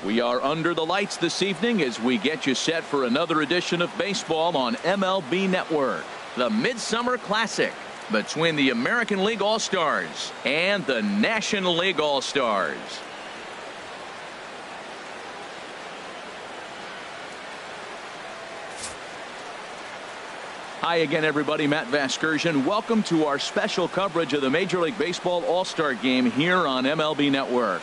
We are under the lights this evening as we get you set for another edition of baseball on MLB Network. The Midsummer Classic between the American League All-Stars and the National League All-Stars. Hi again, everybody. Matt Vasgersian. Welcome to our special coverage of the Major League Baseball All-Star Game here on MLB Network.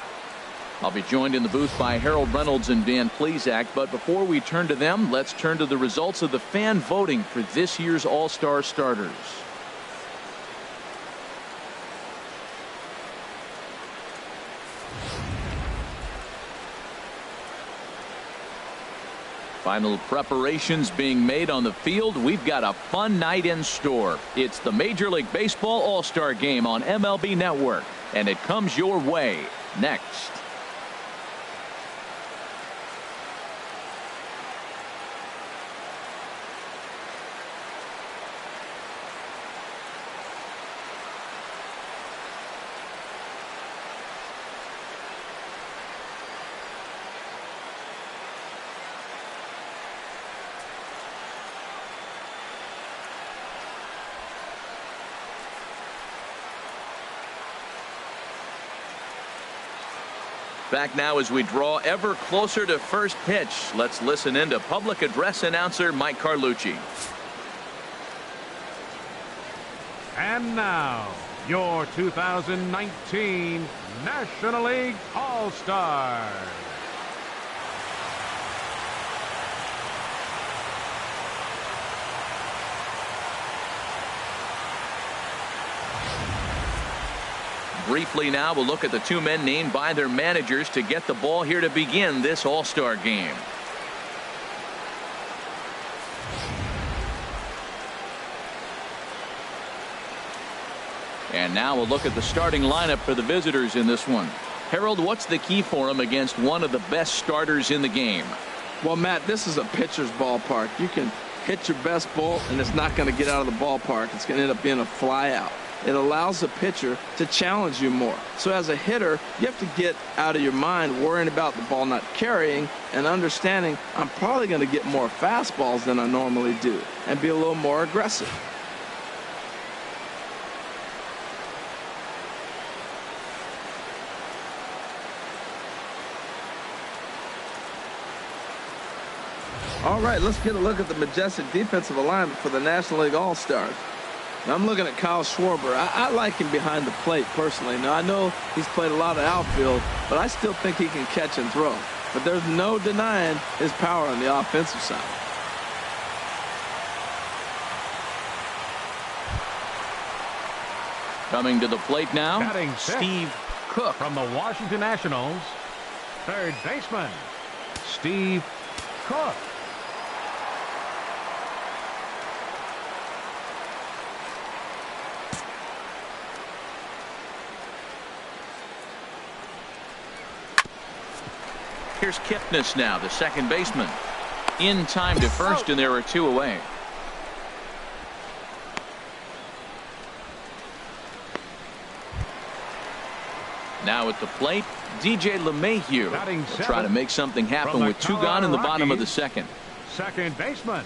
I'll be joined in the booth by Harold Reynolds and Dan Plesac, but before we turn to them, let's turn to the results of the fan voting for this year's All-Star starters. Final preparations being made on the field. We've got a fun night in store. It's the Major League Baseball All-Star Game on MLB Network, and it comes your way next. Back now as we draw ever closer to first pitch. Let's listen in to public address announcer Mike Carlucci. And now, your 2019 National League All-Stars. Briefly now, we'll look at the two men named by their managers to get the ball here to begin this All-Star game. And now we'll look at the starting lineup for the visitors in this one. Harold, what's the key for them against one of the best starters in the game? Well, Matt, this is a pitcher's ballpark. You can hit your best ball, and it's not going to get out of the ballpark. It's going to end up being a fly out. It allows the pitcher to challenge you more. So as a hitter, you have to get out of your mind worrying about the ball not carrying and understanding I'm probably going to get more fastballs than I normally do and be a little more aggressive. All right, let's get a look at the majestic defensive alignment for the National League All-Stars. Now, I'm looking at Kyle Schwarber. I like him behind the plate personally. Now, I know he's played a lot of outfield, but I still think he can catch and throw. But there's no denying his power on the offensive side. Coming to the plate now, Batting Steve Cook. From the Washington Nationals, third baseman, Steve Cook. Here's Kipnis now, the second baseman. In time to first, and there are two away. Now at the plate, DJ LeMahieu will try to make something happen with two gone in the bottom of the second. Second baseman,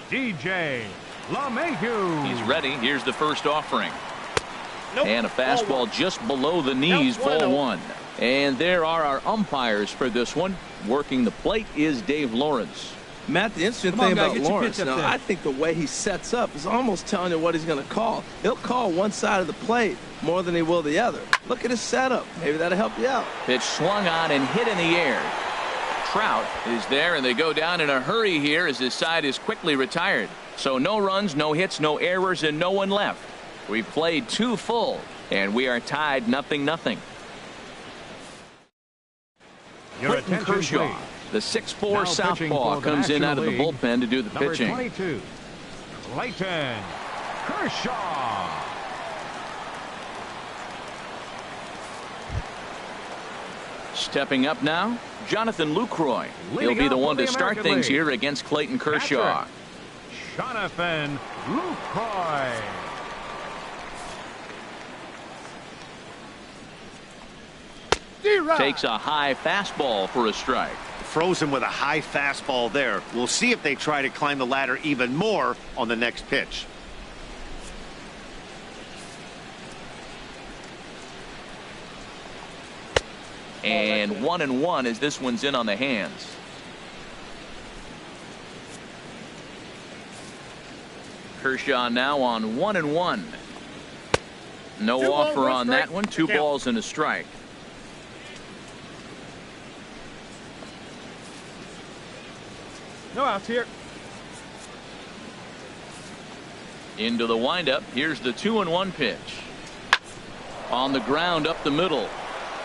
DJ LeMahieu. He's ready. Here's the first offering. And a fastball just below the knees, ball one. And there are our umpires for this one. Working the plate is Dave Lawrence. Matt, the interesting thing about Lawrence, now, I think the way he sets up is almost telling you what he's going to call. He'll call one side of the plate more than he will the other. Look at his setup. Maybe that'll help you out. Pitch swung on and hit in the air. Trout is there, and they go down in a hurry here as his side is quickly retired. So no runs, no hits, no errors, and no one left. We've played two full, and we are tied 0-0. Clayton Kershaw, the 6'4" southpaw, comes in out of the bullpen to do the pitching. 22, Clayton Kershaw. Stepping up now, Jonathan Lucroy. He'll be the one to start things here against Clayton Kershaw. Jonathan Lucroy. Takes a high fastball for a strike. Throws him with a high fastball there. We'll see if they try to climb the ladder even more on the next pitch. And 1-1 as this one's in on the hands. Kershaw now on 1-1. No offer on that one. 2 balls and a strike. No outs here. Into the windup. Here's the 2-1 pitch. On the ground up the middle.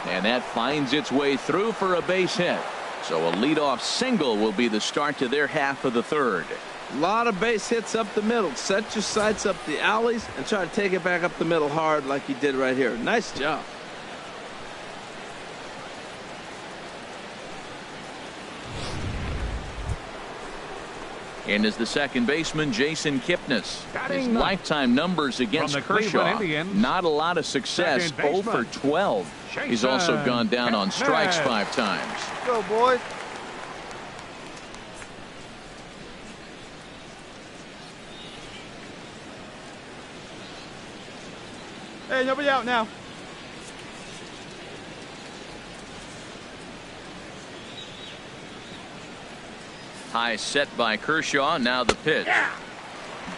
And that finds its way through for a base hit. So a leadoff single will be the start to their half of the third. A lot of base hits up the middle. Set your sights up the alleys and try to take it back up the middle hard like he did right here. Nice job. And is the second baseman, Jason Kipnis. His lifetime numbers against Kershaw. Not a lot of success. 0 for 12. He's also gone down on strikes 5 times. Go, boys. Hey, nobody out now. High set by Kershaw. Now the pitch.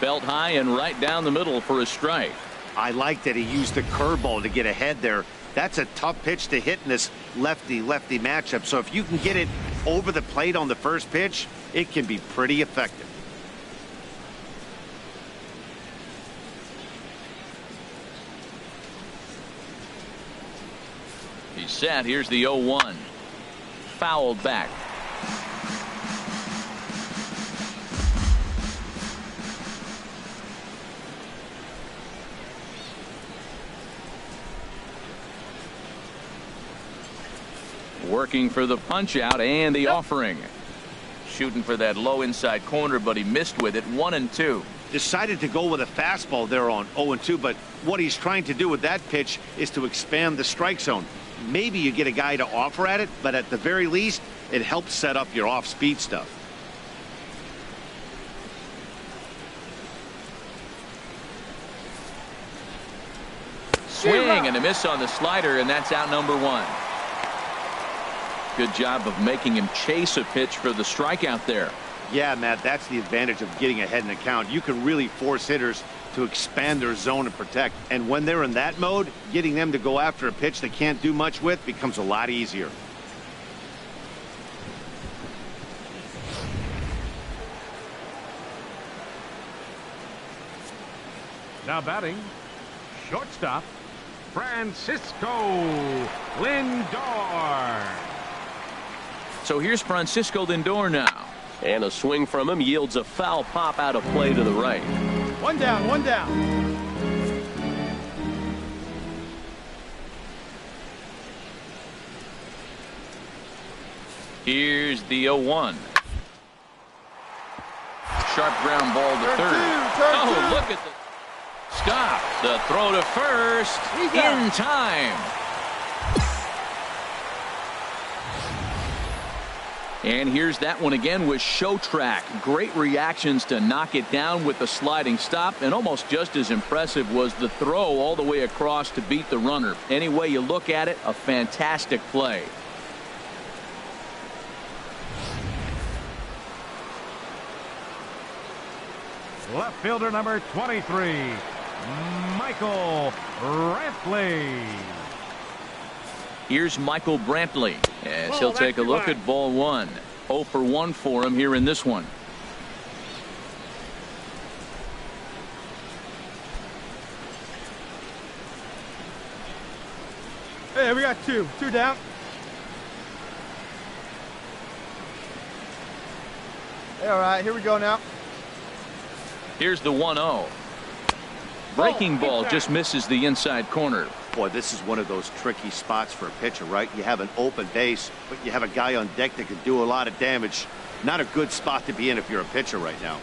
Belt high and right down the middle for a strike. I like that he used the curveball to get ahead there. That's a tough pitch to hit in this lefty-lefty matchup. So if you can get it over the plate on the first pitch, it can be pretty effective. He's set. Here's the 0-1. Fouled back. Working for the punch out and the offering. Shooting for that low inside corner, but he missed with it. 1-2. Decided to go with a fastball there on 0-2, but what he's trying to do with that pitch is to expand the strike zone. Maybe you get a guy to offer at it, but at the very least, it helps set up your off-speed stuff. Swing and a miss on the slider, and that's out number 1. Good job of making him chase a pitch for the strikeout there. Yeah, Matt, that's the advantage of getting ahead in the count. You can really force hitters to expand their zone and protect. And when they're in that mode, getting them to go after a pitch they can't do much with becomes a lot easier. Now batting, shortstop, Francisco Lindor. So here's Francisco Lindor now. And a swing from him yields a foul pop out of play to the right. One down, one down. Here's the 0-1. Sharp ground ball to third. Oh, look at the stop. The throw to first in time. And here's that one again with show track. Great reactions to knock it down with the sliding stop, and almost just as impressive was the throw all the way across to beat the runner. Any way you look at it, a fantastic play. Left fielder number 23, Michael Brantley. Here's Michael Brantley as he'll take a look at ball 1. 0 for 1 for him here in this one. Hey, we got two down. Hey, all right, here we go now. Here's the 1-0. Breaking ball just misses the inside corner. Boy, this is one of those tricky spots for a pitcher, right? You have an open base, but you have a guy on deck that can do a lot of damage. Not a good spot to be in if you're a pitcher right now.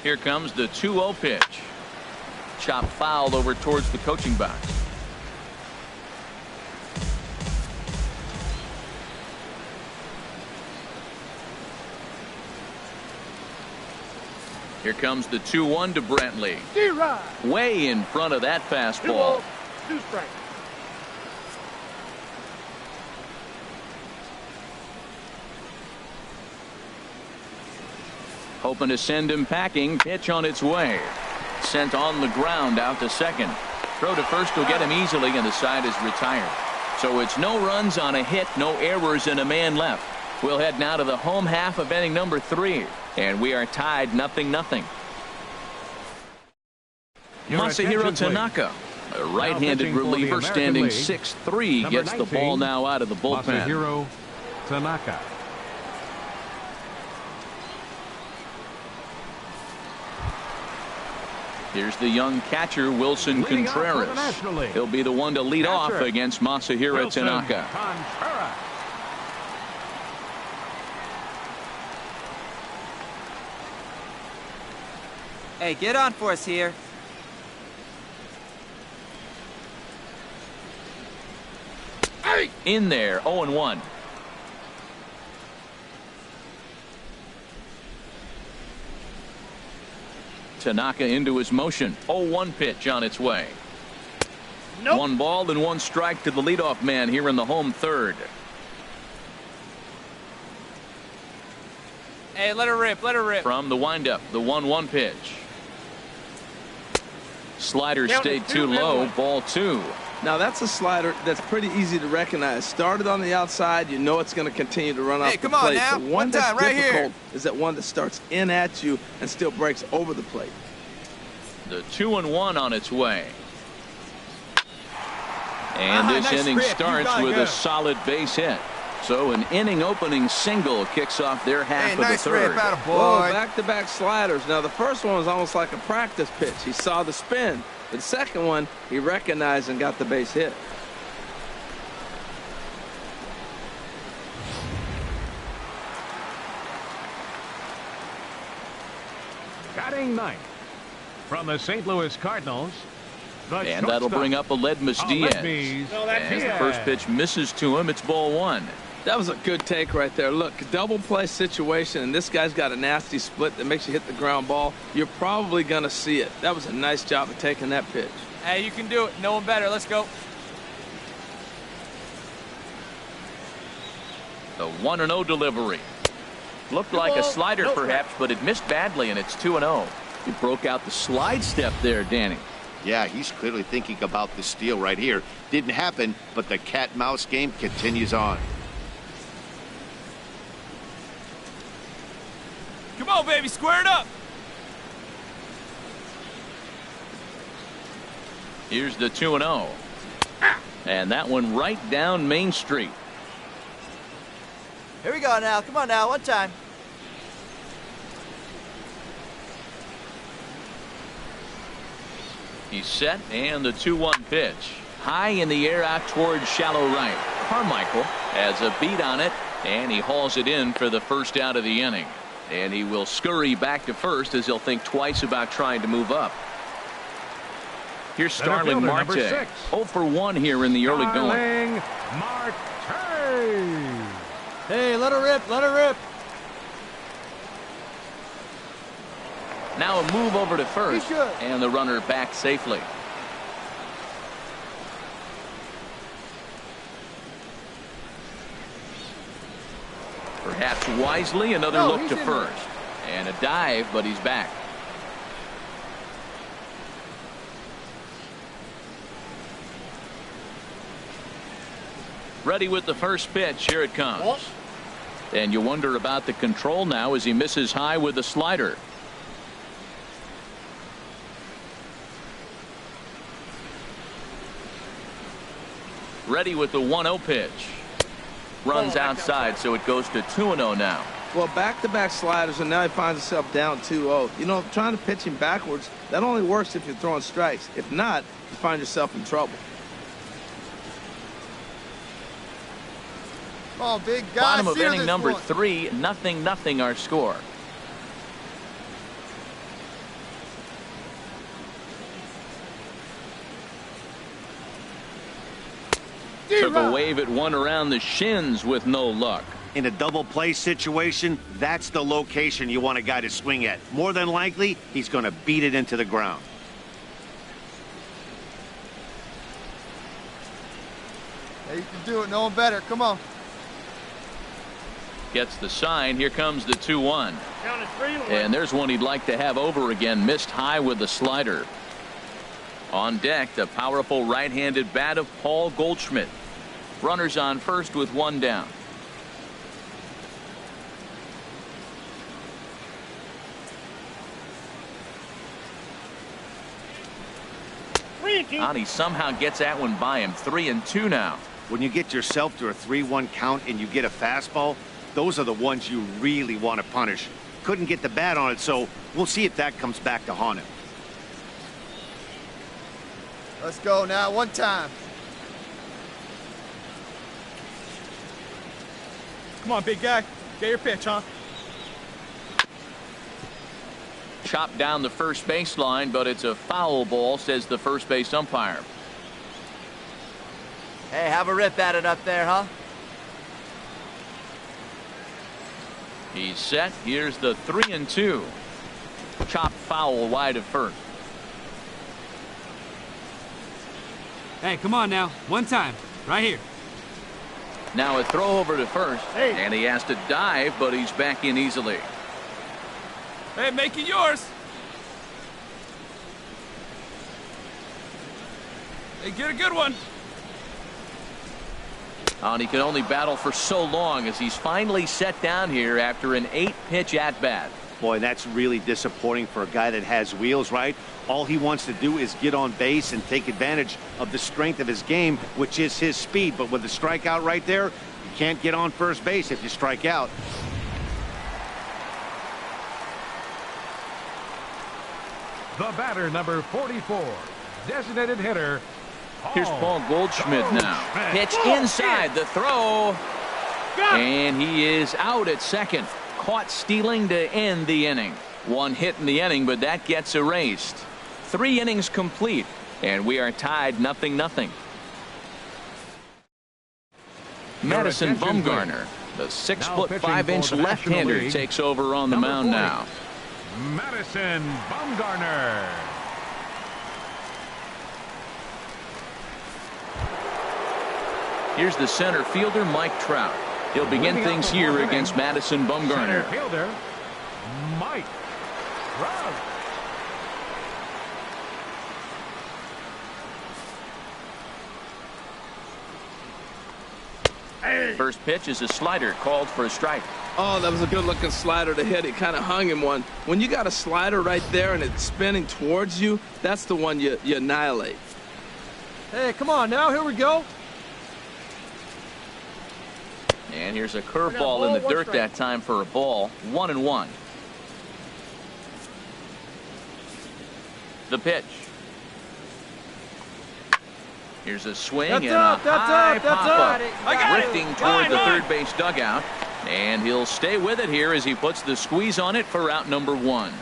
Here comes the 2-0 pitch. Chop foul over towards the coaching box. Here comes the 2-1 to Brantley. Way in front of that fastball. 2 strikes. Hoping to send him packing. Pitch on its way. Sent on the ground out to second. Throw to first will get him easily, and the side is retired. So it's no runs on a hit, no errors, and a man left. We'll head now to the home half of inning number 3. And we are tied 0-0. Masahiro Tanaka, a right-handed reliever standing 6'3", gets the ball now out of the bullpen. Masahiro Tanaka. Here's the young catcher, Wilson Contreras. He'll be the one to lead off against Masahiro Tanaka. Contreras. Hey, get on for us here. In there, 0-1. Tanaka into his motion. 0-1 pitch on its way. Nope. 1 ball and 1 strike to the leadoff man here in the home third. Hey, let her rip, let her rip. From the windup, the 1-1 pitch. Slider stayed too low. Ball 2. Now that's a slider that's pretty easy to recognize. Started on the outside, you know it's going to continue to run off the come on plate. now. The One that's time, right here. difficult is that one that starts in at you and still breaks over the plate. The 2-1 on its way. And this nice inning script. starts You with got a it. solid base hit. So an inning opening single kicks off their half of the third. Well, back-to-back sliders. Now the first one was almost like a practice pitch. He saw the spin. The second one he recognized and got the base hit. Batting ninth from the St. Louis Cardinals. And that'll bring up Aledmus Diaz. As the first pitch misses to him, it's ball 1. That was a good take right there. Look, double play situation, and this guy's got a nasty split that makes you hit the ground ball. You're probably going to see it. That was a nice job of taking that pitch. Hey, you can do it. No one better. Let's go. The 1-0 delivery. Looked like a slider perhaps, but it missed badly, and it's 2-0. He broke out the slide step there, Danny. Yeah, he's clearly thinking about the steal right here. Didn't happen, but the cat-mouse game continues on. Come on, baby. Square it up. Here's the 2-0. And that one right down Main Street. Here we go now. Come on now. One time. He's set, and the 2-1 pitch. High in the air out towards shallow right. Carmichael has a beat on it, and he hauls it in for the first out of the inning. And he will scurry back to first as he'll think twice about trying to move up. Here's Starling Marte. 0 for 1 here in the early going. Marte. Hey, let her rip, let her rip. Now a move over to first, He's good. and the runner back safely. Perhaps wisely, another look to first. And a dive, but he's back. Ready with the first pitch. Here it comes. And you wonder about the control now as he misses high with the slider. Ready with the 1-0 pitch. Runs outside, so it goes to 2-0 now. Well, back-to-back sliders, and now he finds himself down 2-0. You know, trying to pitch him backwards, that only works if you're throwing strikes. If not, you find yourself in trouble. Oh, big guy. Bottom of inning number 3, 0-0 our score. Took a wave at one around the shins with no luck. In a double play situation, that's the location you want a guy to swing at. More than likely, he's going to beat it into the ground. Hey, you can do it. No one better. Come on. Gets the sign. Here comes the 2-1. Count it 3-1. And there's one he'd like to have over again. Missed high with the slider. On deck, the powerful right-handed bat of Paul Goldschmidt. Runners on first with one down. And he somehow gets that one by him. 3-2 now. When you get yourself to a 3-1 count and you get a fastball, those are the ones you really want to punish. Couldn't get the bat on it, so we'll see if that comes back to haunt him. Let's go now. One time. Come on, big guy. Get your pitch, huh? Chopped down the first baseline, but it's a foul ball, says the first base umpire. Hey, have a rip at it up there, huh? He's set. Here's the 3-2. Chopped foul wide of first. Hey, come on now. One time. Right here. Now a throw over to first. Hey. And he has to dive, but he's back in easily. Hey, make it yours. Hey, get a good one. And he can only battle for so long as he's finally set down here after an 8-pitch at-bat. Boy, that's really disappointing for a guy that has wheels, right? All he wants to do is get on base and take advantage of the strength of his game, which is his speed. But with the strikeout right there, you can't get on first base if you strike out. The batter, number 44, designated hitter. Here's Paul Goldschmidt now. Pitch inside the throw. And he is out at second. Caught stealing to end the inning. One hit in the inning, but that gets erased. 3 innings complete, and we are tied 0-0. Madison Bumgarner, the 6'5" left-hander, takes over on the mound now. Madison Bumgarner. Here's the center fielder, Mike Trout. He'll begin things here against Madison Bumgarner. Center fielder, Mike Trout. First pitch is a slider called for a strike. Oh, that was a good-looking slider to hit. It kind of hung him one. When you got a slider right there and it's spinning towards you, that's the one you annihilate. Hey, come on now. Here we go. And here's a curveball in the dirt that time for a ball. 1-1. The pitch. Here's a swing and a high pop-up. Drifting toward the third base dugout. And he'll stay with it here as he puts the squeeze on it for out number 1.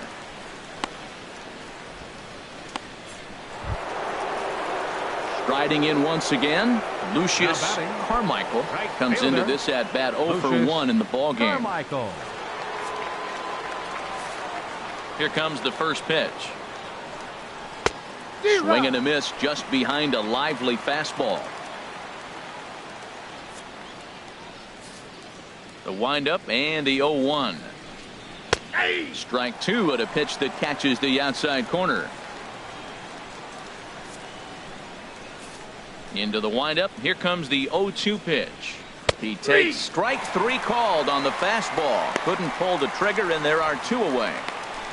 Striding in once again, Lucius Carmichael comes into this at bat 0 for 1 in the ball game. Carmichael. Here comes the first pitch. Swing and a miss just behind a lively fastball. The windup and the 0-1. Strike 2 at a pitch that catches the outside corner. Into the windup. Here comes the 0-2 pitch. He takes strike 3 called on the fastball. Couldn't pull the trigger, and there are 2 away.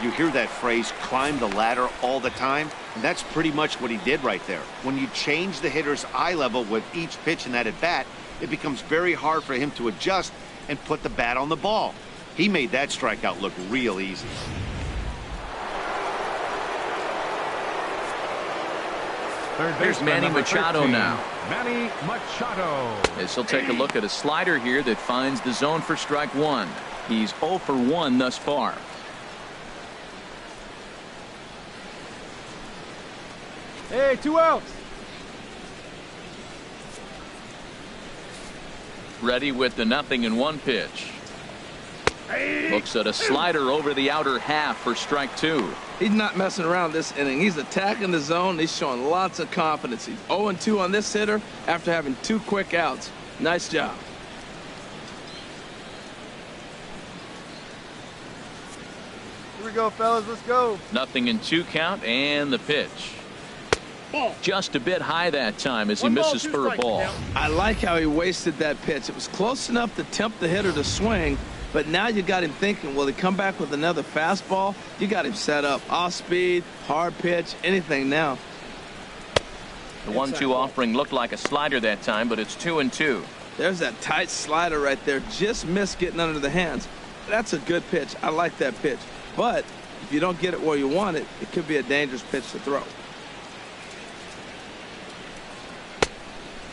You hear that phrase, climb the ladder, all the time, and that's pretty much what he did right there. When you change the hitter's eye level with each pitch in that at bat, it becomes very hard for him to adjust and put the bat on the ball. He made that strikeout look real easy. Here's Manny Machado 13, now. Manny Machado. As he'll take a look at a slider here that finds the zone for strike 1. He's 0 for 1 thus far. Hey, 2 outs. Ready with the 0-1 pitch. Looks at a slider over the outer half for strike 2. He's not messing around this inning. He's attacking the zone. He's showing lots of confidence. He's 0-2 on this hitter after having 2 quick outs. Nice job. Here we go, fellas. Let's go. 0-2 count and the pitch. Just a bit high that time as he misses for a ball. I like how he wasted that pitch. It was close enough to tempt the hitter to swing, but now you got him thinking, will he come back with another fastball? You got him set up. Off speed, hard pitch, anything now. The 1-2 offering looked like a slider that time, but it's 2-2. There's that tight slider right there. Just missed getting under the hands. That's a good pitch. I like that pitch. But if you don't get it where you want it, it could be a dangerous pitch to throw.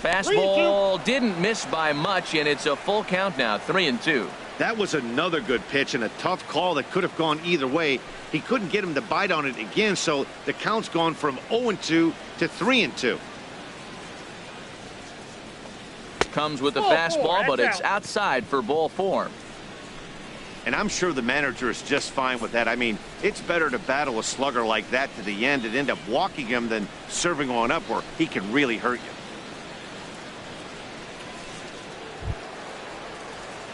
Fastball didn't miss by much, and it's a full count now, 3-2. That was another good pitch and a tough call that could have gone either way. He couldn't get him to bite on it again, so the count's gone from 0-2 to 3-2. Comes with the fastball, but it's outside for ball 4. And I'm sure the manager is just fine with that. I mean, it's better to battle a slugger like that to the end and end up walking him than serving on up where he can really hurt you.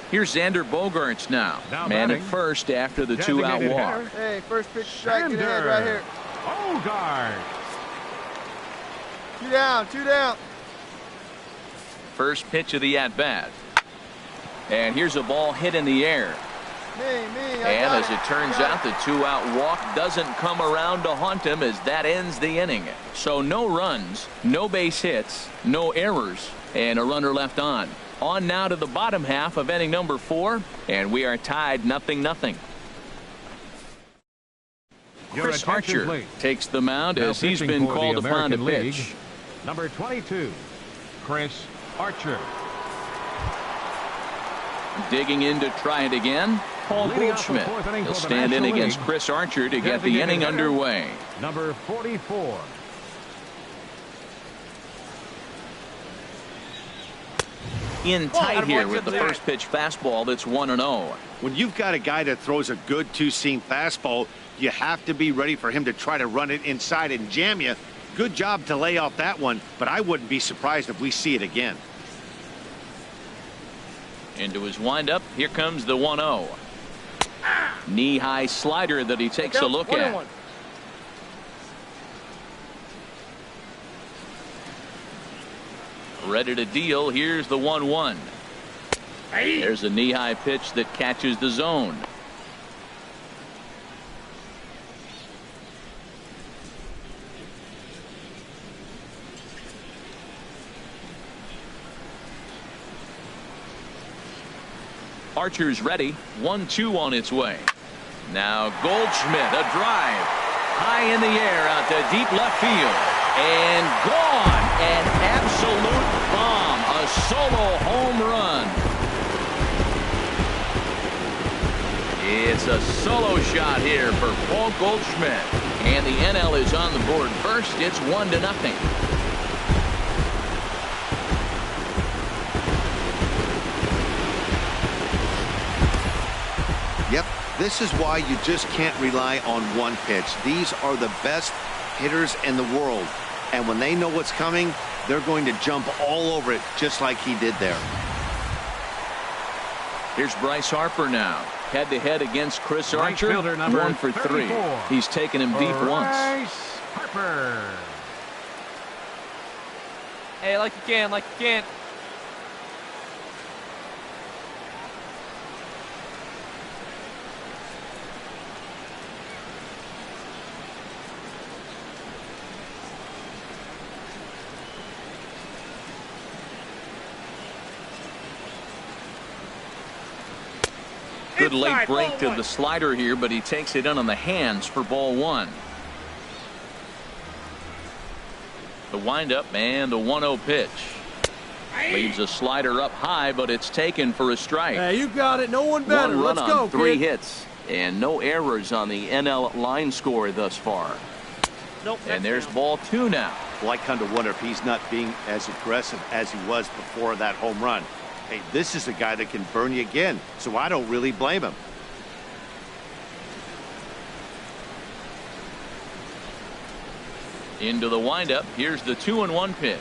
Here's Xander Bogaerts now. Man at first after the 2-out walk. Hey, first pitch strike. Get ahead right here. Bogaerts. 2 down, 2 down. First pitch of the at-bat. And here's a ball hit in the air. And as it turns out, the 2-out walk doesn't come around to haunt him as that ends the inning. So no runs, no base hits, no errors, and a runner left on. On now to the bottom half of inning number 4, and we are tied 0-0. Chris Archer takes the mound as he's been called upon to pitch. Number 22, Chris Archer. Digging in to try it again, Paul Goldschmidt. He'll stand in against Chris Archer to get the inning underway. Number 44. In tight here with the first pitch fastball that's 1-0. When you've got a guy that throws a good two-seam fastball, you have to be ready for him to try to run it inside and jam you. Good job to lay off that one, but I wouldn't be surprised if we see it again. Into his windup, here comes the 1-0. Knee-high slider that he takes a look at. Ready to deal. Here's the 1-1. There's a knee-high pitch that catches the zone. Archer's ready. 1-2 on its way. Now Goldschmidt, a drive. High in the air out to deep left field. And gone. An absolute bomb. A solo home run. It's a solo shot here for Paul Goldschmidt. And the NL is on the board first. It's 1-0. Yep, this is why you just can't rely on one pitch. These are the best hitters in the world. And when they know what's coming, they're going to jump all over it just like he did there. Here's Bryce Harper now. Head-to-head against Chris Archer. 1 for 3. He's taken him deep once. Bryce Harper. Hey, like you can. Good late break to the slider here, but he takes it in on the hands for ball 1. The windup and the 1-0 pitch. Leaves a slider up high, but it's taken for a strike. Hey, you got it. No one better. 1 run Let's go, on 3 kid. hits. And no errors on the NL line score thus far. Nope. And there's ball 2 now. Well, I kind of wonder if he's not being as aggressive as he was before that home run. Hey, this is a guy that can burn you again, so I don't really blame him. Into the windup. Here's the 2-1 pitch.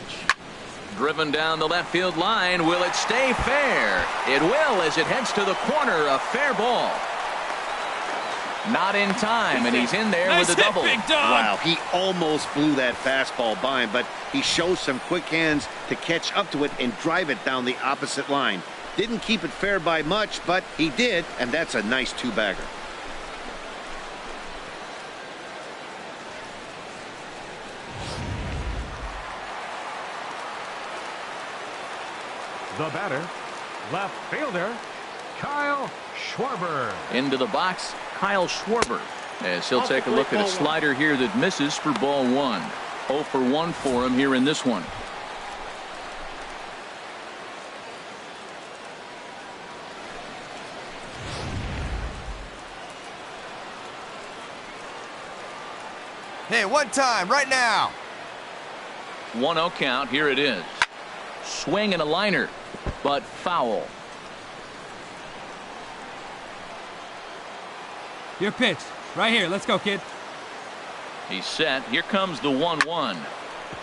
Driven down the left field line. Will it stay fair? It will, as it heads to the corner. A fair ball. Not in time, and he's in there with a double. Wow, he almost blew that fastball by him, but he shows some quick hands to catch up to it and drive it down the opposite line. Didn't keep it fair by much, but he did, and that's a nice two-bagger. The batter, left fielder, Kyle Schwarber. Into the box, Kyle Schwarber, as he'll take a look at a slider here that misses for ball one. 0 for 1 for him here in this one. Hey, one time, right now. 1-0 count. Here it is. Swing and a liner, but foul. Your pitch. Right here. Let's go, kid. He's set. Here comes the 1-1.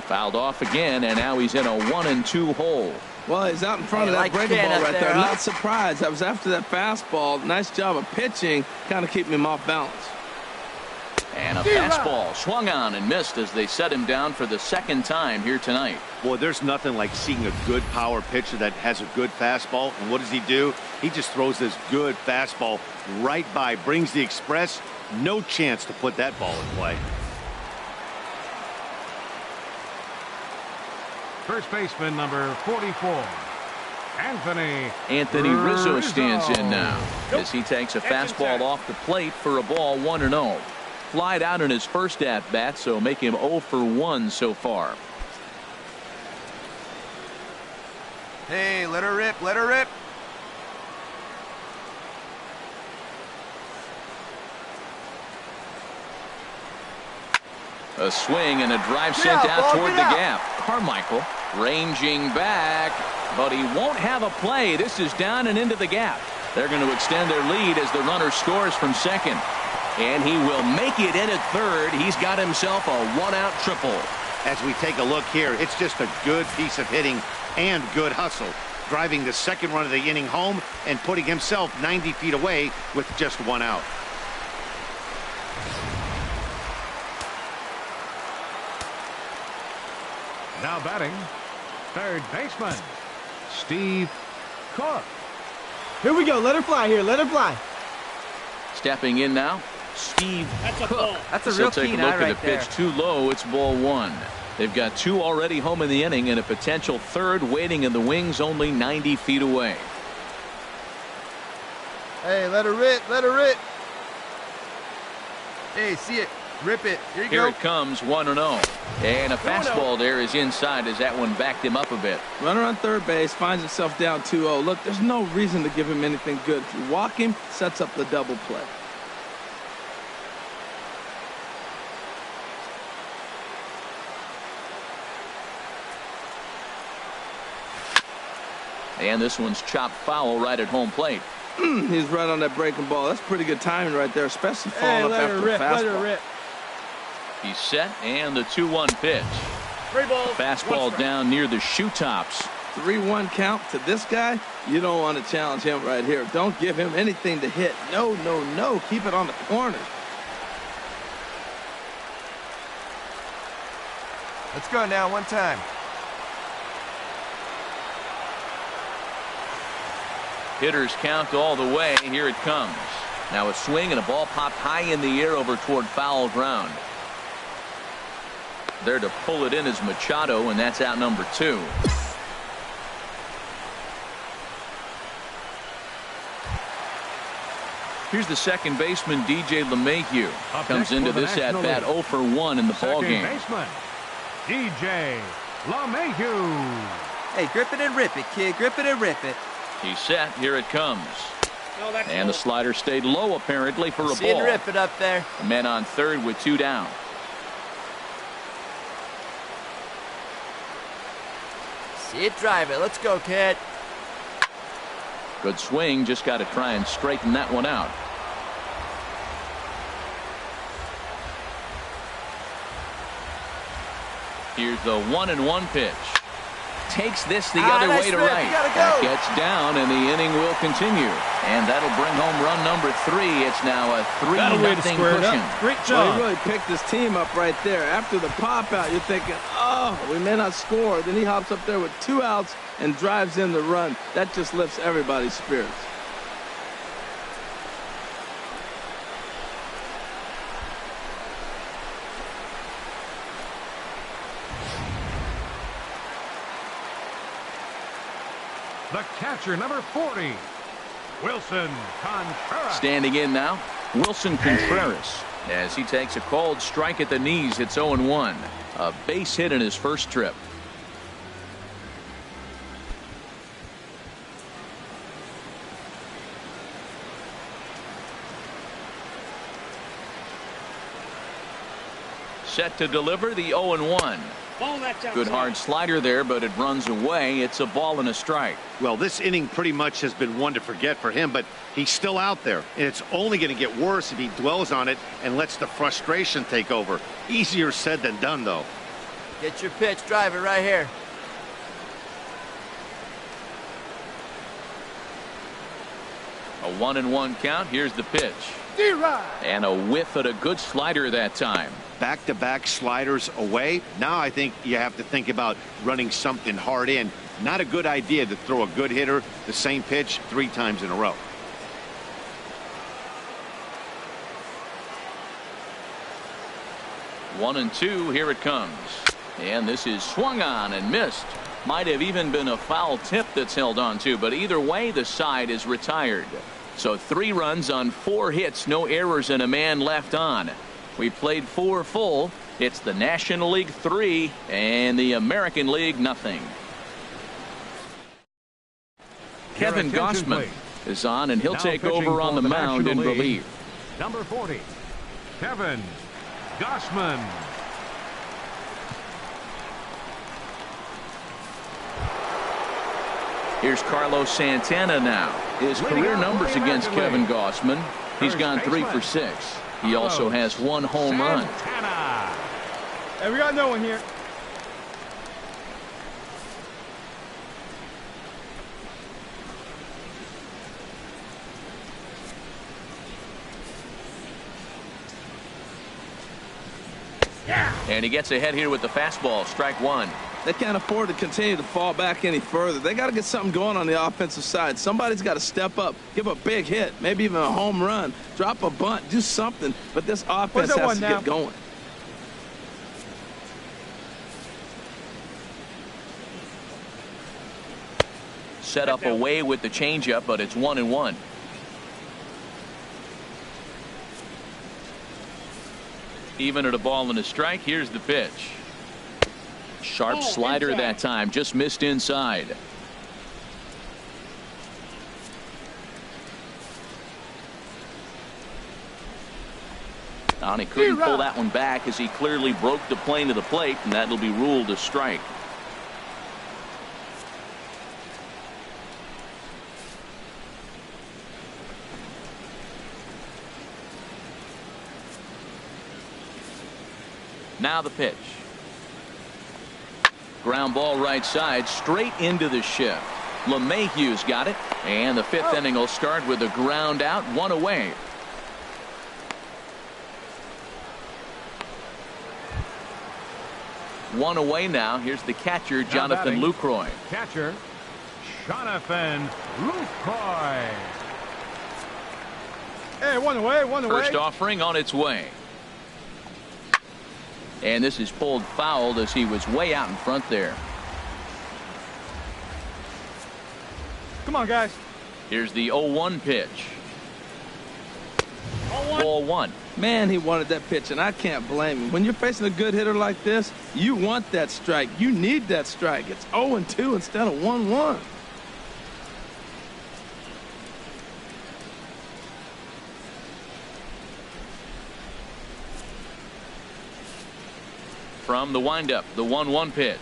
Fouled off again, and now he's in a 1-2 hole. Well, he's out in front of that breaking ball right there. I'm not surprised. I was after that fastball. Nice job of pitching, kind of keeping him off balance. And a fastball swung on and missed as they set him down for the second time here tonight. Boy, there's nothing like seeing a good power pitcher that has a good fastball. And what does he do? He just throws this good fastball right by, brings the express. No chance to put that ball in play. First baseman number 44. Anthony Rizzo stands in now as he takes a fastball off the plate for a ball 1-0. Flied out in his first at bat, so make him 0 for 1 so far. Hey, let her rip, let her rip. A swing and a drive sent out toward the gap. Carmichael ranging back, but he won't have a play. This is down and into the gap. They're going to extend their lead as the runner scores from second. And he will make it in at third. He's got himself a one-out triple. As we take a look here, it's just a good piece of hitting and good hustle. Driving the second run of the inning home and putting himself 90 feet away with just one out. Now batting, third baseman, Steve Cook. Here we go. Let her fly here. Let her fly. Stepping in now, Steve Cook. That's a So real take keen a look eye at right the pitch. Too low. It's ball one. They've got two already home in the inning and a potential third waiting in the wings only 90 feet away. Hey, let her rip. Let her rip. Hey, see it. Rip it. Here you Here go. it comes, 1-0. And a fastball there is inside as that one backed him up a bit. Runner on third base finds himself down 2-0. Look, there's no reason to give him anything good. If you walk him, sets up the double play. And this one's chopped foul right at home plate. He's right on that breaking ball. That's pretty good timing right there, especially falling up after a fastball. Let her rip. He's set, and the 2-1 pitch. Three balls. Fastball down near the shoe tops. 3-1 count to this guy. You don't want to challenge him right here. Don't give him anything to hit. No, no, no. Keep it on the corner. Let's go now. One time. Hitters count all the way. Here it comes. Now a swing and a ball popped high in the air over toward foul ground. There to pull it in is Machado, and that's out number 2. Here's the second baseman, DJ LeMahieu. Comes into this at bat 0 for 1 in the ball game. Second baseman, DJ LeMahieu. Hey, grip it and rip it, kid. Grip it and rip it. He's set. Here it comes. And the slider stayed low apparently for a See ball. it rip it up there. Men on third with 2 down. See it drive it. Let's go, kid. Good swing, just got to try and straighten that one out. Here's the 1-1 pitch. Takes this the other way to right. That gets down, and the inning will continue. And that'll bring home run number 3. It's now a 3-0 cushion. Great job. Well, he really picked his team up right there. After the pop out, you're thinking, oh, we may not score. Then he hops up there with 2 outs and drives in the run. That just lifts everybody's spirits. The catcher, number 40, Wilson Contreras. Standing in now, Wilson Contreras. As he takes a called strike at the knees, it's 0-1. A base hit in his first trip. Set to deliver the 0-1. Good hard slider there, but it runs away. It's a ball and a strike. Well, this inning pretty much has been one to forget for him, but he's still out there, and it's only going to get worse if he dwells on it and lets the frustration take over. Easier said than done, though. Get your pitch, drive it right here. A 1-1 count. Here's the pitch. And a whiff at a good slider that time. Back-to-back sliders away. Now I think you have to think about running something hard in. Not a good idea to throw a good hitter the same pitch 3 times in a row. One and two. Here it comes. And this is swung on and missed. Might have even been a foul tip that's held on to, but either way the side is retired. So 3 runs on 4 hits, no errors, and a man left on. We played 4 full. It's the National League 3 and the American League nothing. Kevin Gossman is on, and he'll now take over on the mound in relief. Number 40, Kevin Gossman. Here's Carlos Santana now. His career numbers against Kevin Gossman. He's gone 3 for 6. He also has 1 home run. Hey, we got no one here. And he gets ahead here with the fastball. Strike 1. They can't afford to continue to fall back any further. They got to get something going on the offensive side. Somebody's got to step up, give a big hit, maybe even a home run, drop a bunt, do something. But this offense has to get going. Set up away with the changeup, but it's 1-1. Even at a ball and a strike. Here's the pitch. Sharp slider inside. That time, just missed inside. And he couldn't pull that one back as he clearly broke the plane of the plate, and that'll be ruled a strike. Now the pitch. Ground ball right side, straight into the shift. LeMahieu's got it, and the 5th inning will start with a ground out, 1 away. One away now. Here's the catcher, Jonathan Lucroy. Catcher, Jonathan Lucroy. Hey, 1 away, 1 away. First offering on its way. And this is pulled foul as he was way out in front there. Come on, guys. Here's the 0-1 pitch. Ball 1. Man, he wanted that pitch, and I can't blame him. When you're facing a good hitter like this, you want that strike. You need that strike. It's 0-2 instead of 1-1. From the windup, the 1-1 pitch.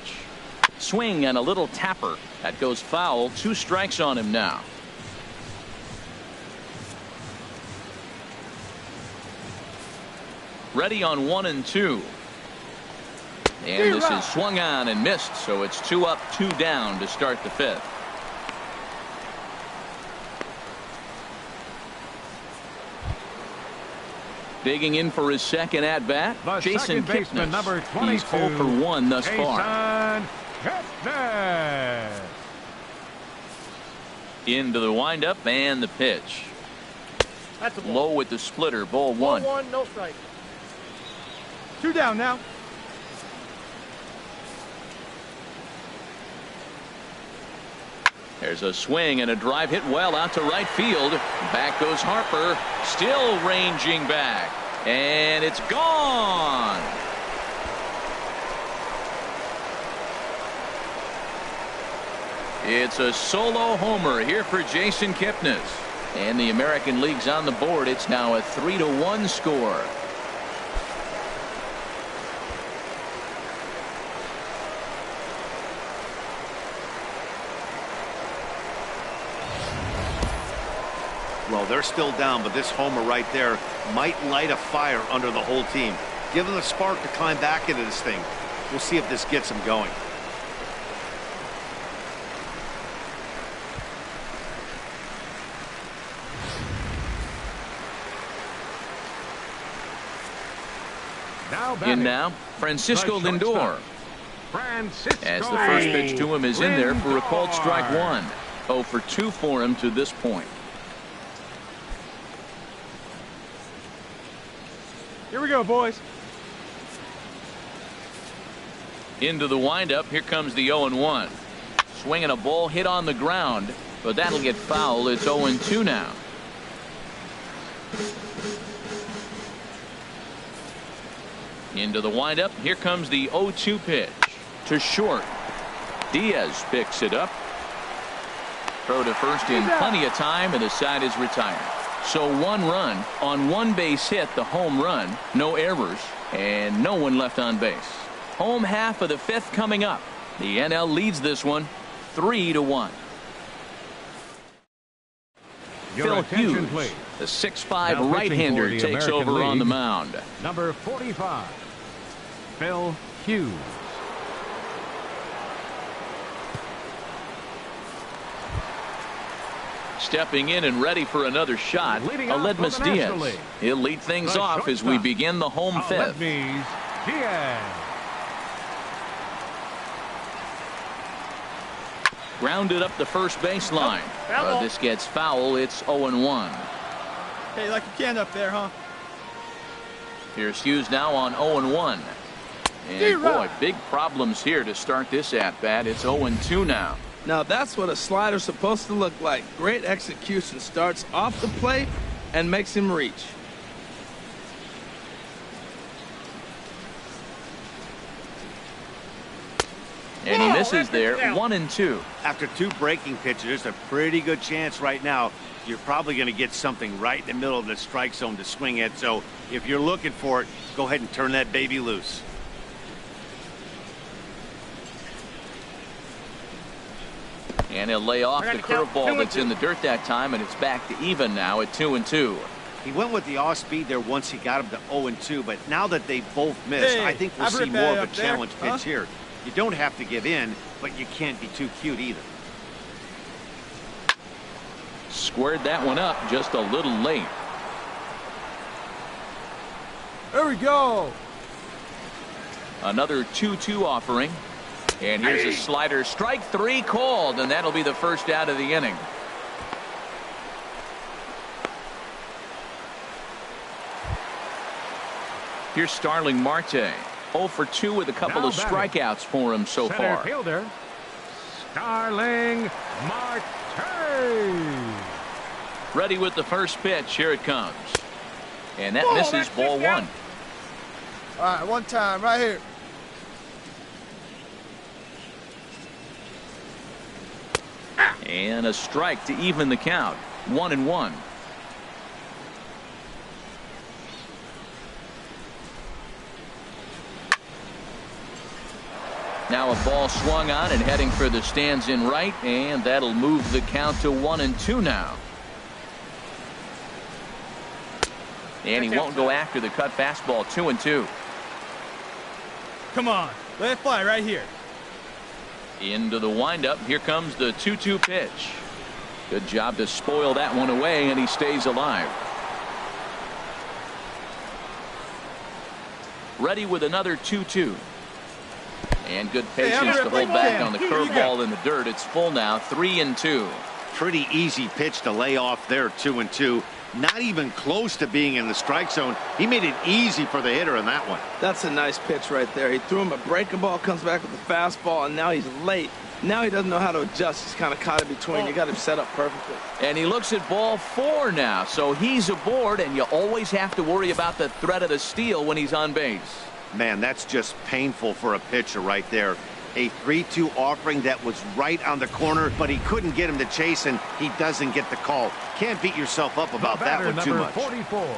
Swing and a little tapper. That goes foul. 2 strikes on him now. Ready on 1-2. And this is swung on and missed, so it's 2 up, 2 down to start the 5th. Digging in for his second at bat, Jason Kipnis. Number 22, he's 0 for 1 thus far. Kipnis. Into the windup and the pitch. That's a ball. Low with the splitter, ball 1. Ball 1, no strike. 2 down now. There's a swing and a drive hit well out to right field. Back goes Harper, still ranging back, and it's gone. It's a solo homer here for Jason Kipnis, and the American League's on the board. It's now a 3-1 score. Well, they're still down, but this homer right there might light a fire under the whole team. Give them a spark to climb back into this thing. We'll see if this gets them going. In now, Francisco Lindor. As the first pitch to him is in there for a called strike 1. 0 for 2 for him to this point. Here we go, boys. Into the windup. Here comes the 0-1. Swinging a ball hit on the ground, but that'll get foul. It's 0-2 now. Into the windup. Here comes the 0-2 pitch to short. Diaz picks it up. Throw to first in plenty of time, and the side is retired. So 1 run on 1 base hit, the home run, no errors, and no one left on base. Home half of the 5th coming up. The NL leads this one 3-1. Phil Hughes, please. the 6'5" right-hander, takes over on the mound. Number 45, Phil Hughes. Stepping in and ready for another shot, Aledmys Diaz. He'll lead things off as we begin the home 5th. Aledmys Diaz. Grounded up the first baseline. This gets foul. It's 0-1. Hey, like you can up there, huh? Here's Hughes now on 0-1. And boy, big problems here to start this at-bat. It's 0-2 now. Now that's what a slider's supposed to look like. Great execution. Starts off the plate and makes him reach. And he misses there. 1-2. After 2 breaking pitches, there's a pretty good chance right now you're probably going to get something right in the middle of the strike zone to swing at. So if you're looking for it, go ahead and turn that baby loose. And he'll lay off the curveball that's in the dirt that time, and it's back to even now at 2-2. He went with the off speed there once he got him to 0-2, but now that they both missed, I think we'll see more of a challenge pitch here. You don't have to give in, but you can't be too cute either. Squared that one up just a little late. There we go. Another 2-2 offering. And here's a slider. Strike 3 called, and that'll be the first out of the inning. Here's Starling Marte. 0 for 2 with a couple of strikeouts for him so Center far. Fielder Starling Marte. Ready with the first pitch. Here it comes. And that misses, ball 1. All right, 1 time right here. And a strike to even the count. 1-1. Now a ball swung on and heading for the stands in right, and that'll move the count to 1-2 now. And he won't go after the cut fastball. 2-2. Come on. Let it fly right here. Into the windup. Here comes the 2-2 pitch. Good job to spoil that one away, and he stays alive. Ready with another 2-2. And good patience to hold back on the curveball in the dirt. It's full now. 3-2. Pretty easy pitch to lay off there. 2-2. Not even close to being in the strike zone. He made it easy for the hitter in that one. That's a nice pitch right there. He threw him a breaking ball, comes back with the fastball, and now he's late. Now he doesn't know how to adjust. He's kind of caught in between. You got him set up perfectly. And he looks at ball 4 now. So he's aboard, and you always have to worry about the threat of the steal when he's on base. Man, that's just painful for a pitcher right there. A 3-2 offering that was right on the corner, but he couldn't get him to chase, and he doesn't get the call. Can't beat yourself up about that one too much. 44,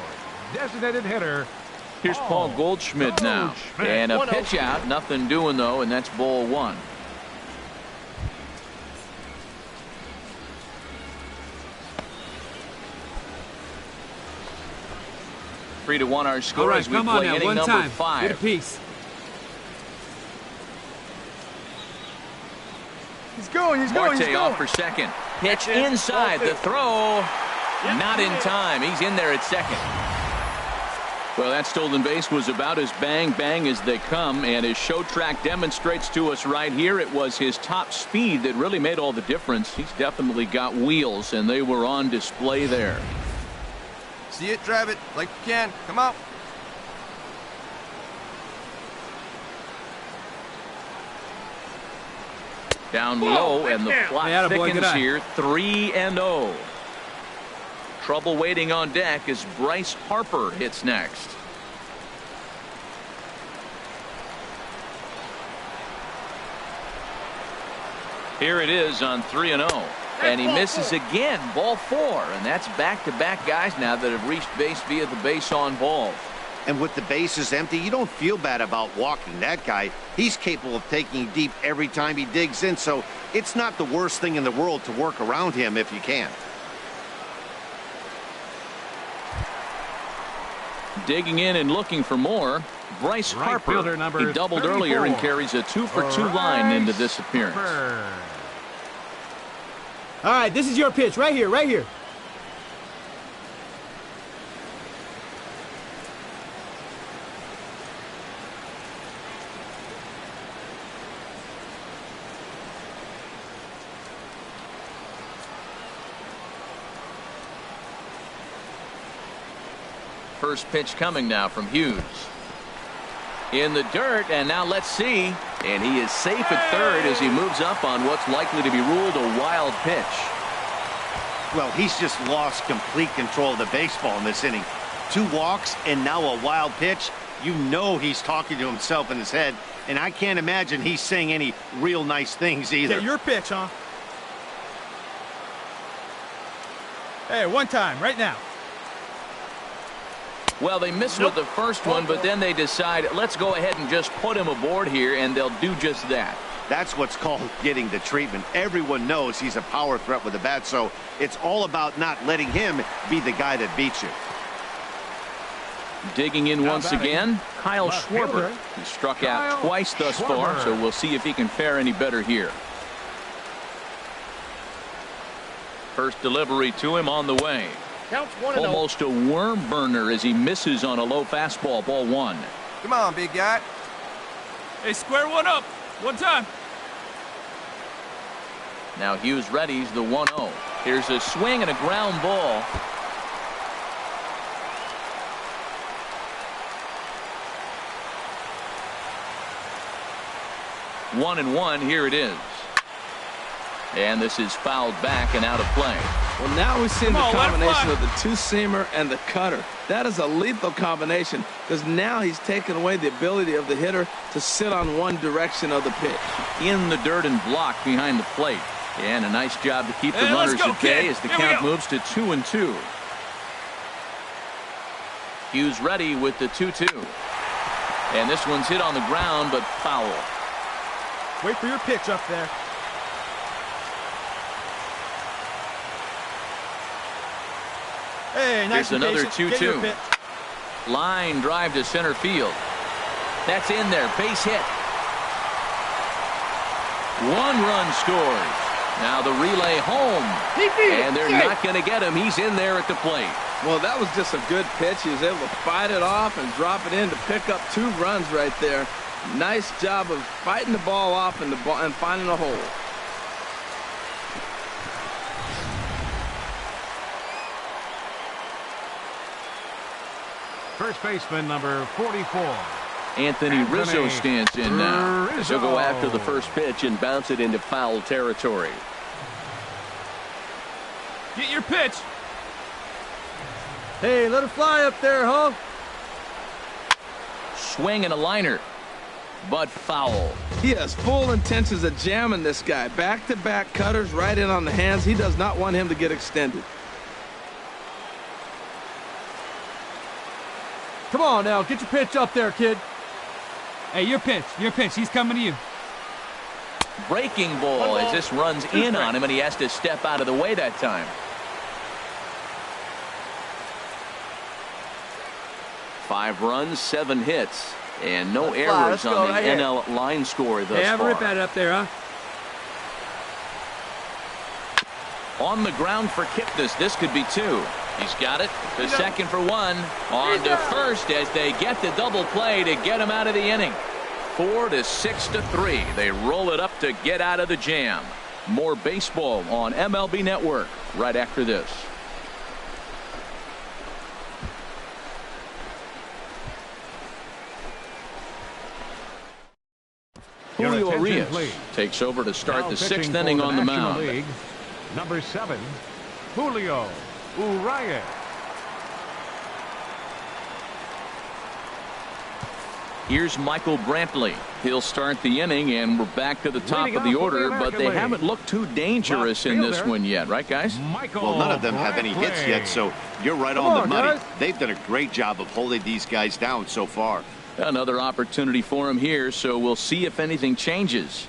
designated hitter. Here's Paul Goldschmidt now. And a pitch out. Nothing doing, though, and that's ball 1. Three to 1 our score as we play inning number 5. Get a piece. He's going. Marte off for second. Pitch inside. The throw. Not in time. He's in there at second. Well, that stolen base was about as bang as they come, and his show track demonstrates to us right here it was his top speed that really made all the difference. He's definitely got wheels, and they were on display there. See it, drive it like you can. Come on. Down low, and the plot thickens here. 3-0. Trouble waiting on deck as Bryce Harper hits next. Here it is on 3-0. And he misses again. Ball 4. And that's back-to-back guys now that have reached base via the base on balls. And with the bases empty, you don't feel bad about walking that guy. He's capable of taking deep every time he digs in, so it's not the worst thing in the world to work around him if you can. Digging in and looking for more, Bryce Harper. He doubled earlier and carries a 2-for-2 line into this appearance. All right, this is your pitch right here. First pitch coming now from Hughes. In the dirt, and now let's see. And he is safe at third as he moves up on what's likely to be ruled a wild pitch. Well, he's just lost complete control of the baseball in this inning. 2 walks and now a wild pitch. You know he's talking to himself in his head, and I can't imagine he's saying any real nice things either. Yeah, your pitch, huh? Hey, one time, right now. Well, they missed with the first one, but then they decide, let's go ahead and just put him aboard here, and they'll do just that. That's what's called getting the treatment. Everyone knows he's a power threat with the bat, so it's all about not letting him be the guy that beats you. Digging in once again, Kyle Schwarber. He struck out twice thus far, so we'll see if he can fare any better here. First delivery to him on the way. Almost a worm burner as he misses on a low fastball. Ball 1. Come on, big guy. Hey, square one up. One time. Now Hughes readies the 1-0. Here's a swing and a ground ball. One and one. Here it is. And this is fouled back and out of play. Well, now we've seen the combination of the 2-seamer and the cutter. That is a lethal combination because now he's taken away the ability of the hitter to sit on one direction of the pitch. In the dirt and blocked behind the plate. And a nice job to keep the runners at bay as the count moves to 2-2. Hughes ready with the 2-2. And this one's hit on the ground, but foul. Wait for your pitch up there. Hey, nice. Here's another 2-2. Line drive to center field. That's in there. Base hit. 1 run scores. Now the relay home. And they're not going to get him. He's in there at the plate. Well, that was just a good pitch. He was able to fight it off and drop it in to pick up 2 runs right there. Nice job of fighting the ball off and finding a hole. First baseman number 44. Anthony Rizzo stands in now. Rizzo. He'll go after the first pitch and bounce it into foul territory. Get your pitch. Hey, let it fly up there, huh? Swing and a liner. But foul. He has full intentions of jamming this guy. Back-to-back cutters right in on the hands. He does not want him to get extended. Come on now, get your pitch up there, kid. Hey, your pitch. Your pitch. He's coming to you. Breaking ball as this runs in on him, and he has to step out of the way that time. 5 runs, 7 hits, and no errors on the NL line score thus Hey, have a far. rip at it up there, huh? On the ground for Kipnis. This could be 2. He's got it. The second for 1. On to first as they get the double play to get him out of the inning. 4 to 6 to 3. They roll it up to get out of the jam. More baseball on MLB Network right after this. Your Julio attention, Urias please. takes over to start Now the pitching 6th for inning on the National mound. League, number 7, Julio Urias. Here's Michael Brantley. He'll start the inning, and we're back to the top Leading of the off for the order, but American they League. haven't looked too dangerous in this fielder, one yet, right, guys? Michael Well, none of them have any hits Brantley. yet, so you're right Come on the on, money. guys. They've done a great job of holding these guys down so far. Another opportunity for him here, so we'll see if anything changes.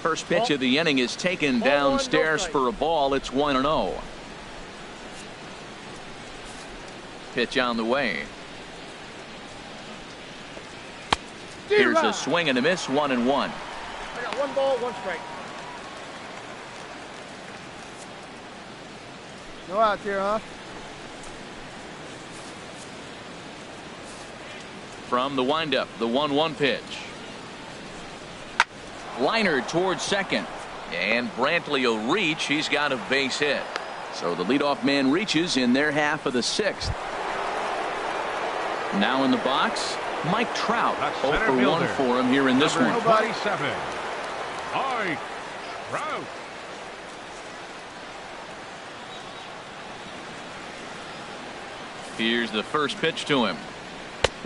First pitch of the inning is taken downstairs for a ball. It's 1-0. Pitch on the way. Here's a swing and a miss. 1-1. I got 1 ball, 1 strike. No outs here, huh? From the windup, the 1-1 pitch. Liner towards second, and Brantley will reach. He's got a base hit, so the leadoff man reaches in their half of the 6th. Now in the box, Mike Trout. That's 0 center for 1 fielder. for him here in this Number one. 27, Mike Trout. Here's the first pitch to him,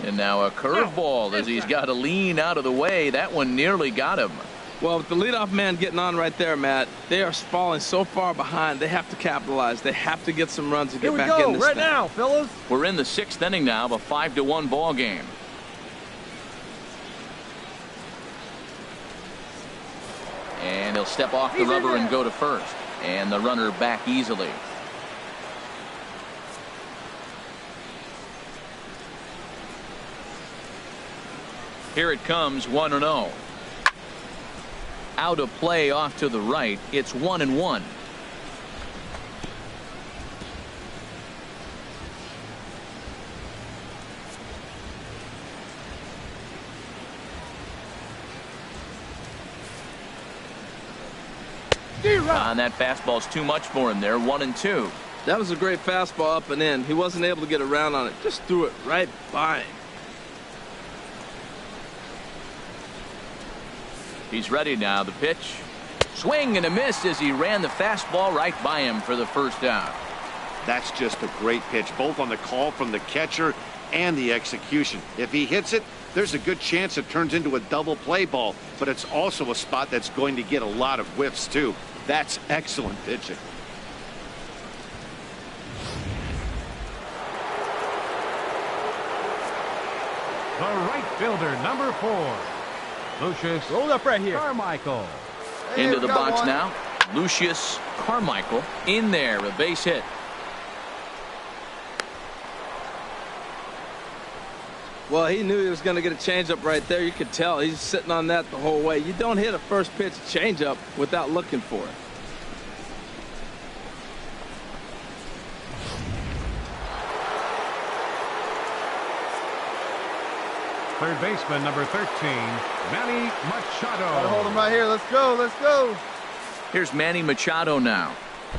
and now a curveball as he's got to lean out of the way. That one nearly got him. Well, with the leadoff man getting on right there, Matt, they are falling so far behind. They have to capitalize. They have to get some runs to get back in this right thing. now, fellas. We're in the 6th inning now of a 5-1 ball game. And he'll step off the rubber and go to first, and the runner back easily. Here it comes, 1-0. Out of play off to the right. It's 1-1. And that fastball's too much for him there. 1-2. That was a great fastball up and in. He wasn't able to get around on it. Just threw it right by him. He's ready now. The pitch. Swing and a miss as he ran the fastball right by him for the first out. That's just a great pitch, both on the call from the catcher and the execution. If he hits it, there's a good chance it turns into a double play ball, but it's also a spot that's going to get a lot of whiffs too. That's excellent pitching. The right fielder, number 4, Lucius Roll up right here. Carmichael. Hey, Into we the got box one. now. Lucius Carmichael in there, a base hit. Well, he knew he was going to get a changeup right there. You could tell he's sitting on that the whole way. You don't hit a first pitch changeup without looking for it. Third baseman, number 13, Manny Machado. Gotta hold him right here. Let's go. Let's go. Here's Manny Machado now.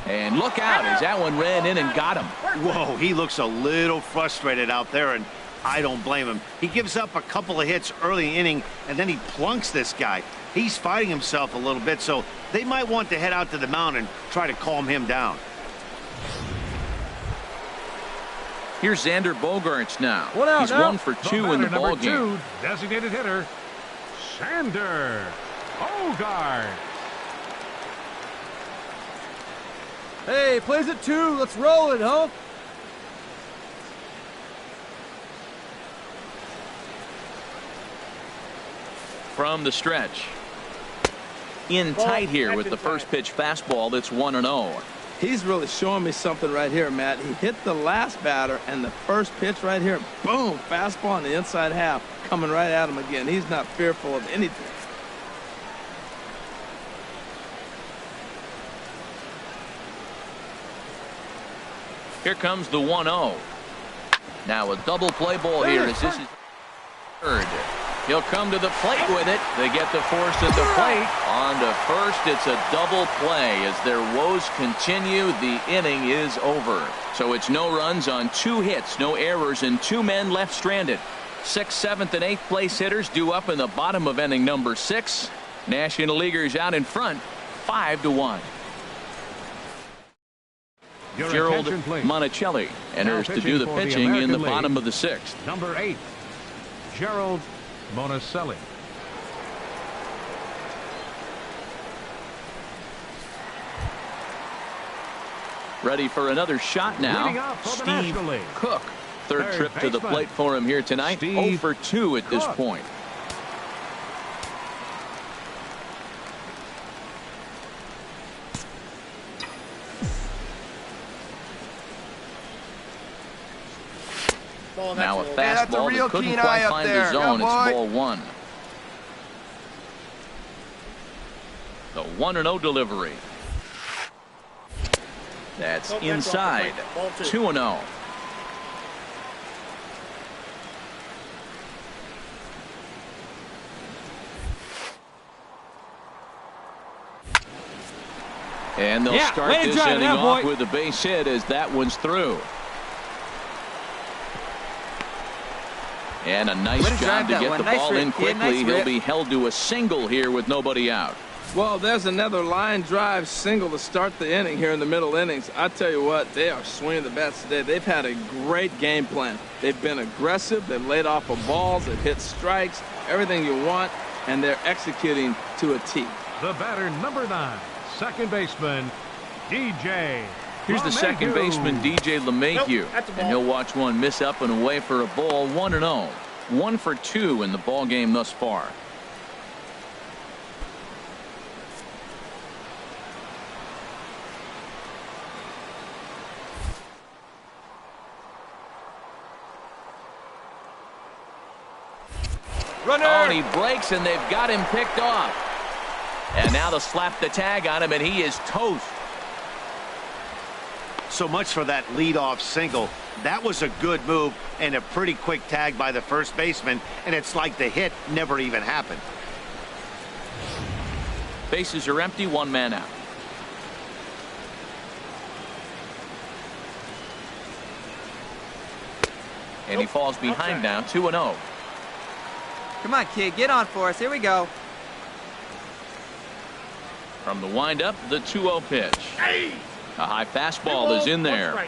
And look out as that one ran in and got him. Whoa, he looks a little frustrated out there, and I don't blame him. He gives up a couple of hits early in the inning, and then he plunks this guy. He's fighting himself a little bit, so they might want to head out to the mound and try to calm him down. Here's Xander Bogaerts now. One out He's now. 1 for 2 The in the batter, ball number game. 2, designated hitter, Xander Bogaerts. Hey, plays it 2. Let's roll it, huh? From the stretch. In tight here with the first pitch fastball that's 1-0. He's really showing me something right here, Matt. He hit the last batter, and the first pitch right here, boom, fastball on the inside half, coming right at him again. He's not fearful of anything. Here comes the 1-0. Now a double play ball here as this is third. He'll come to the plate with it. They get the force at the plate. On to first, it's a double play. As their woes continue, the inning is over. So it's no runs on 2 hits, no errors, and 2 men left stranded. 6th, 7th, and 8th place hitters due up in the bottom of inning number 6. National Leaguers out in front, 5-1. Your Gerald attention, please. Monticelli enters to do the for the pitching in the American bottom League. of the 6th. Number 8, Gerald Monticelli. Ready for another shot Leading now. off for the Steve National League. Cook. Third Third trip to the baseman, plate for him here tonight. Steve 0 for 2 at this Cook. point. Now a that's a fastball real that couldn't keen quite eye up find there. the zone. Yeah, It's boy. ball 1. The 1-0 delivery. That's inside. 2-0. And they'll Yeah, start way to this drive it inning out, off boy. with a base hit as that one's through. And a nice Way to job drive to that get one. the Nice ball rip, in kid. quickly. Nice He'll rip. be held to a single here with nobody out. Well, there's another line drive single to start the inning here in the middle innings. I tell you what, they are swinging the bats today. They've had a great game plan. They've been aggressive. They've laid off of balls. They've hit strikes, everything you want, and they're executing to a T. The batter, number 9, second baseman, DJ. Here's the second LeMahieu. baseman, DJ LeMahieu. And he'll watch one miss up and away for a ball. 1-0. 1 for 2 in the ball game thus far. Runner. Oh, and he breaks, and they've got him picked off. And now they'll slap the tag on him, and he is toast. So much for that leadoff single. That was a good move and a pretty quick tag by the first baseman, and it's like the hit never even happened. Bases are empty, 1 man out. And he falls behind now, 2-0. Come on, kid. Get on for us. Here we go. From the windup, the 2-0 pitch. A high fastball is in there.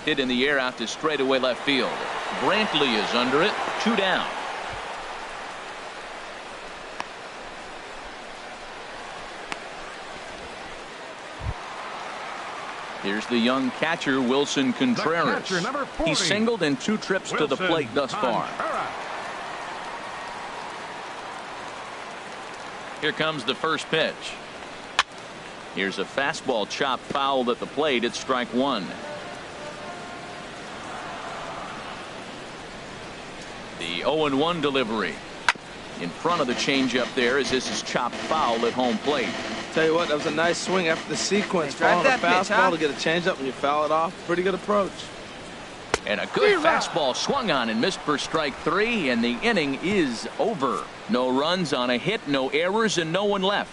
Hit in the air out to straightaway left field. Brantley is under it. 2 down. Here's the young catcher, Wilson Contreras. Catcher, number 40. He's singled in 2 trips to the plate thus far. Here comes the first pitch. Here's a fastball chopped foul at the plate. It's strike 1. The 0-1 delivery. In front of the changeup there as this is chopped foul at home plate. Tell you what, that was a nice swing after the sequence. Drive Throwing a that pitch, fastball huh? to get a changeup and you foul it off. Pretty good approach. And a good fastball swung on and missed for strike 3, and the inning is over. No runs on a hit, no errors, and no one left.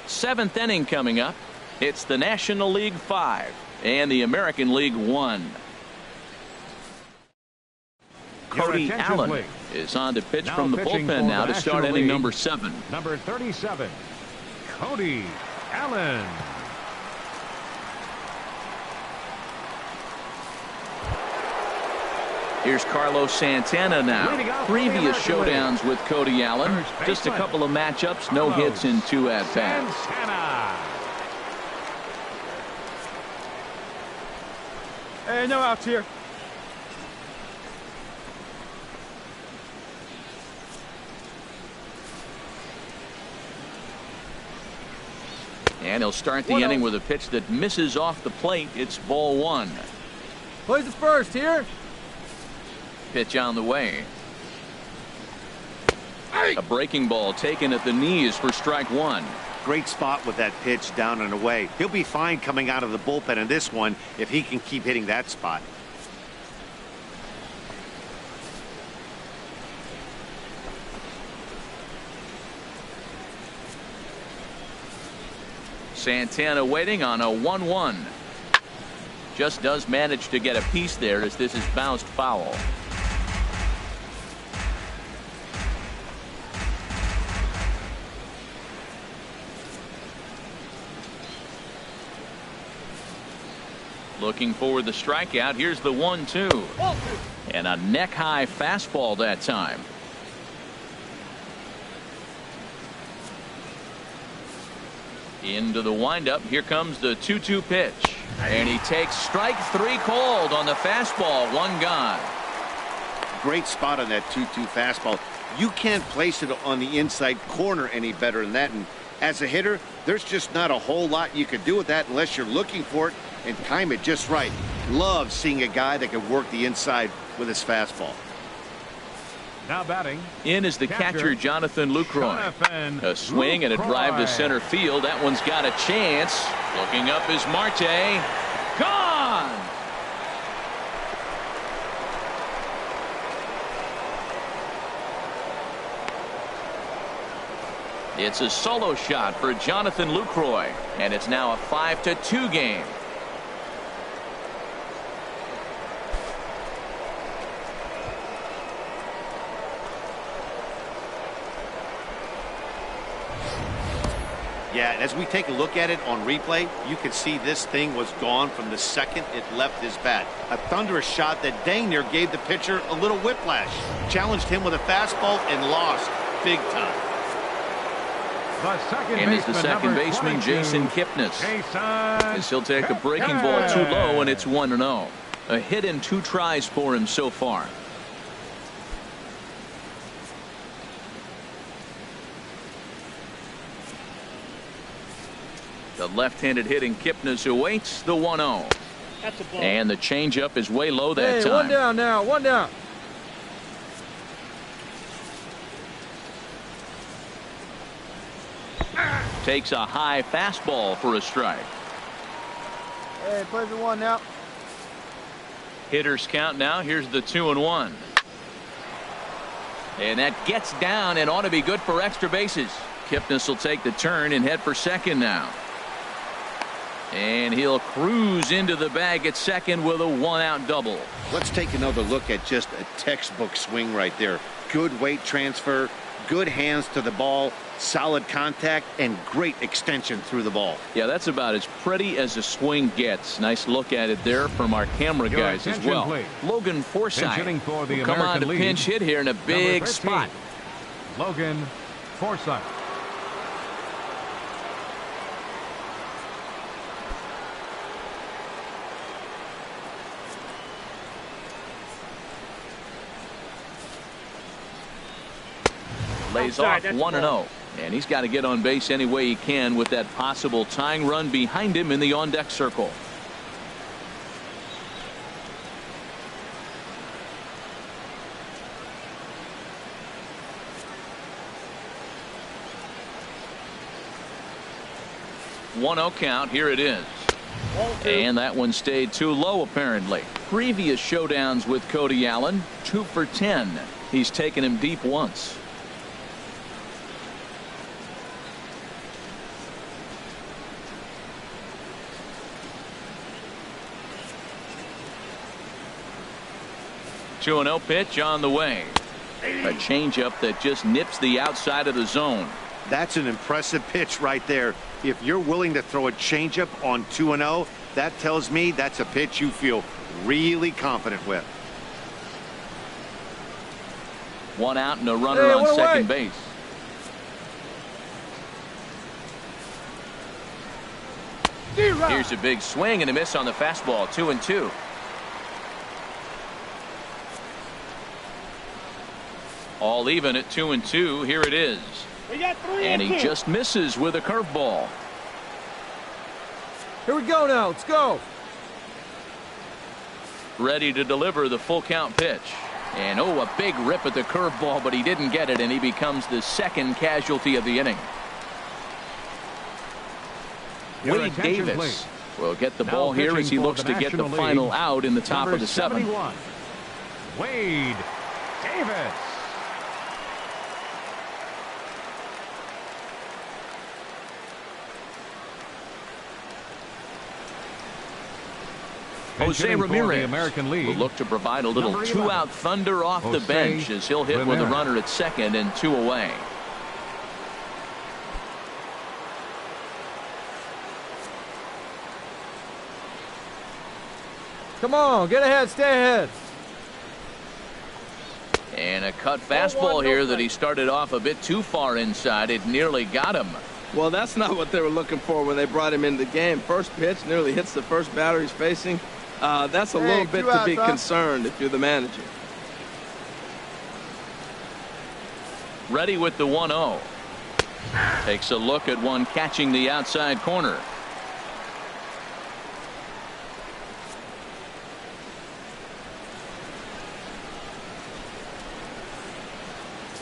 7th inning coming up. It's the National League 5 and the American League 1. Cody Allen please. is on to pitch Now from the pitching bullpen for now the to start National inning League, number 7. Number 37, Cody Allen. Here's Carlos Santana now. Previous showdowns with Cody Allen. Just a couple of matchups, no hits in 2 at-bats. Santana. Hey, no outs here. And he'll start the inning with a pitch that misses off the plate. It's ball 1. Plays it first here. Pitch on the way. A breaking ball taken at the knees for strike 1. Great spot with that pitch down and away. He'll be fine coming out of the bullpen in this one if he can keep hitting that spot. Santana waiting on a 1-1. Just does manage to get a piece there as this is bounced foul. Looking for the strikeout. Here's the 1-2. And a neck-high fastball that time. Into the windup. Here comes the 2-2 pitch. And he takes strike 3 called on the fastball. 1 gone. Great spot on that 2-2 fastball. You can't place it on the inside corner any better than that. And as a hitter, there's just not a whole lot you can do with that unless you're looking for it and time it just right. Love seeing a guy that can work the inside with his fastball. Now batting. In is the catcher Jonathan Lucroy. A swing and a drive to center field. That one's got a chance. Looking up is Marte. Gone! It's a solo shot for Jonathan Lucroy, and it's now a 5-2 game. Yeah, and as we take a look at it on replay, you can see this thing was gone from the second it left his bat. A thunderous shot that dang near gave the pitcher a little whiplash. Challenged him with a fastball and lost big time. And is the second baseman, Jason Kipnis. As he'll take a breaking ball too low, and it's 1-0. A hit in 2 tries for him so far. The left-handed hitting Kipnis awaits the 1-0. And the changeup is way low that time. 1 down now. 1 down. Takes a high fastball for a strike. Hey, plays it 1 now. Hitters count now. Here's the 2-1. And that gets down and ought to be good for extra bases. Kipnis will take the turn and head for second now. And he'll cruise into the bag at second with a 1-out double. Let's take another look at just a textbook swing right there. Good weight transfer, good hands to the ball, solid contact, and great extension through the ball. Yeah, that's about as pretty as a swing gets. Nice look at it there from our camera guys as well. Please. Logan Forsythe will come on to League. pinch hit here in a big spot. Logan Forsythe. lays off 1-0. And he's got to get on base any way he can with that possible tying run behind him in the on-deck circle. One-0 count. Here it is. And that one stayed too low, apparently. Previous showdowns with Cody Allen, 2 for 10. He's taken him deep once. Two 2-0 pitch on the way. A changeup that just nips the outside of the zone. That's an impressive pitch right there. If you're willing to throw a changeup on 2-0, that tells me that's a pitch you feel really confident with. One out and a runner on second base. Here's a big swing and a miss on the fastball. 2-2. All even at 2-2. Here it is. And he just misses with a curveball. Here we go now. Let's go. Ready to deliver the full count pitch. And a big rip at the curveball, but he didn't get it, and he becomes the second casualty of the inning. Wade Davis will get the ball here as he looks to get the final out in the top of the 7th. Wade Davis. Jose Ramirez American League, will look to provide a little 2-out thunder off the bench as he'll hit with a runner at second and 2 away. Come on, get ahead, stay ahead. And a cut fastball here that he started off a bit too far inside. It nearly got him. Well, that's not what they were looking for when they brought him into the game. First pitch nearly hits the first batter he's facing. That's a little bit to be concerned if you're the manager. Ready with the 1-0. Takes a look at one catching the outside corner.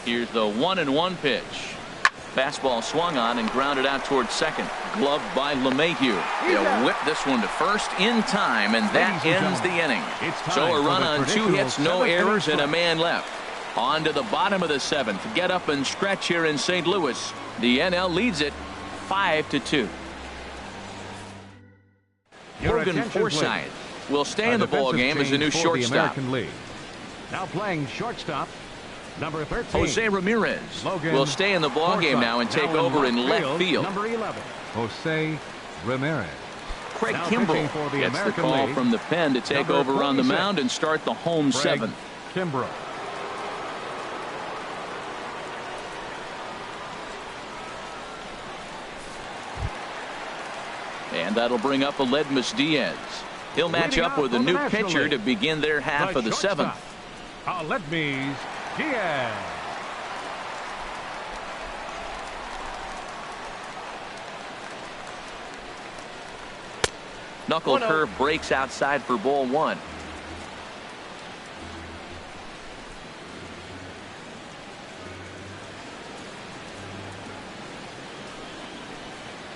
Here's the 1-1 pitch. Fastball swung on and grounded out towards second. Gloved by LeMahieu. He'll whip this one to first in time, and that ends the inning. So a run on 2 hits, no errors, and a man left. On to the bottom of the 7th. Get up and stretch here in St. Louis. The NL leads it 5-2. Logan Forsythe will stay in the ball game as a new shortstop. Now playing shortstop. Number 13. Jose Ramirez will stay in the ball game now and take over in left field. Number 11. Jose Ramirez. Craig Kimbrell gets the call from the pen to take over on the mound and start the home 7th. Kimbrell. And that'll bring up Aledmus Diaz. He'll match up with a new pitcher to begin their half of the 7th. Aledmus Diaz. Knuckle curve breaks outside for ball 1.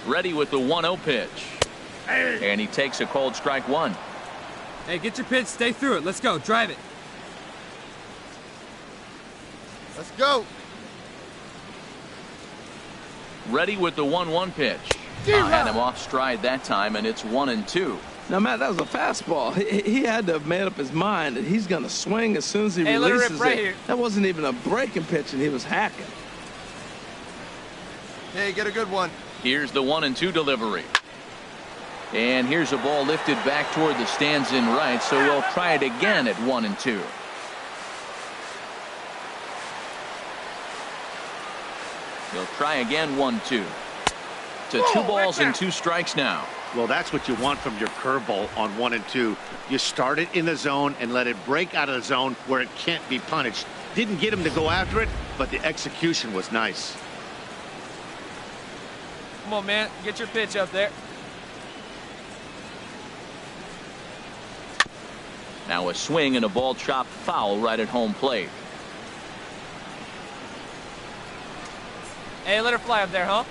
Ready with the 1-0 pitch. And he takes a cold strike 1. Hey, get your pitch, stay through it. Let's go, drive it. Let's go. Ready with the 1-1 pitch. Had him off stride that time, and it's 1-2. Now, Matt, that was a fastball. He had to have made up his mind that he's going to swing as soon as he releases it. Here. That wasn't even a breaking pitch, and he was hacking. Hey, get a good one. Here's the 1-2 delivery. And here's a ball lifted back toward the stands in right, so we'll try it again at 1-2. He'll try again 1-2. To 2 balls and 2 strikes now. Well, that's what you want from your curveball on 1 and 2. You start it in the zone and let it break out of the zone where it can't be punished. Didn't get him to go after it, but the execution was nice. Come on, man. Get your pitch up there. Now a swing and a ball chopped foul right at home plate. Hey, let her fly up there, huh?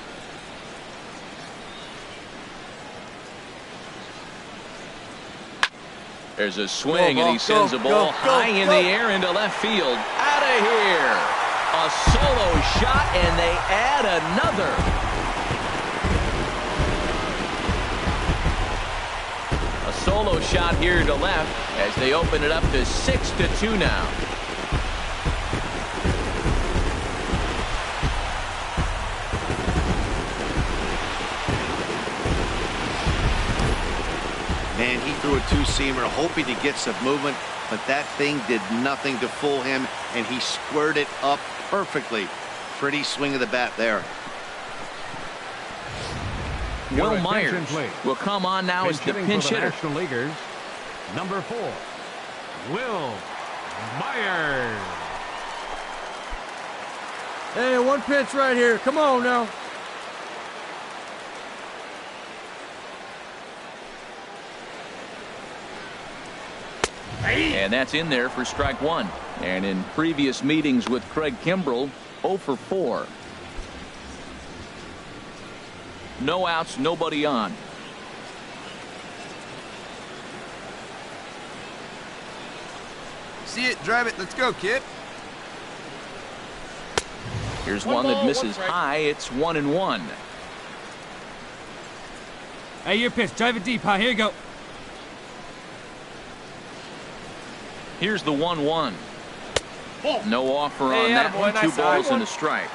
There's a swing, and he sends a ball high in the air into left field. Out of here. A solo shot, and they add another. A solo shot here to left as they open it up to 6-2 now. Man, he threw a two-seamer hoping to get some movement, but that thing did nothing to fool him, and he squared it up perfectly. Pretty swing of the bat there. Will Myers will come on now as the pinch hitter. National Leaguers, number 4, Will Myers. Hey, one pitch right here. Come on now. And that's in there for strike one. And in previous meetings with Craig Kimbrell, 0 for 4. No outs, nobody on. See it, drive it. Let's go, kid. Here's one that misses high. It's 1-1. Hey, your pitch. Drive it deep, huh? Here you go. Here's the 1-1. No offer on that one. Two balls and a strike.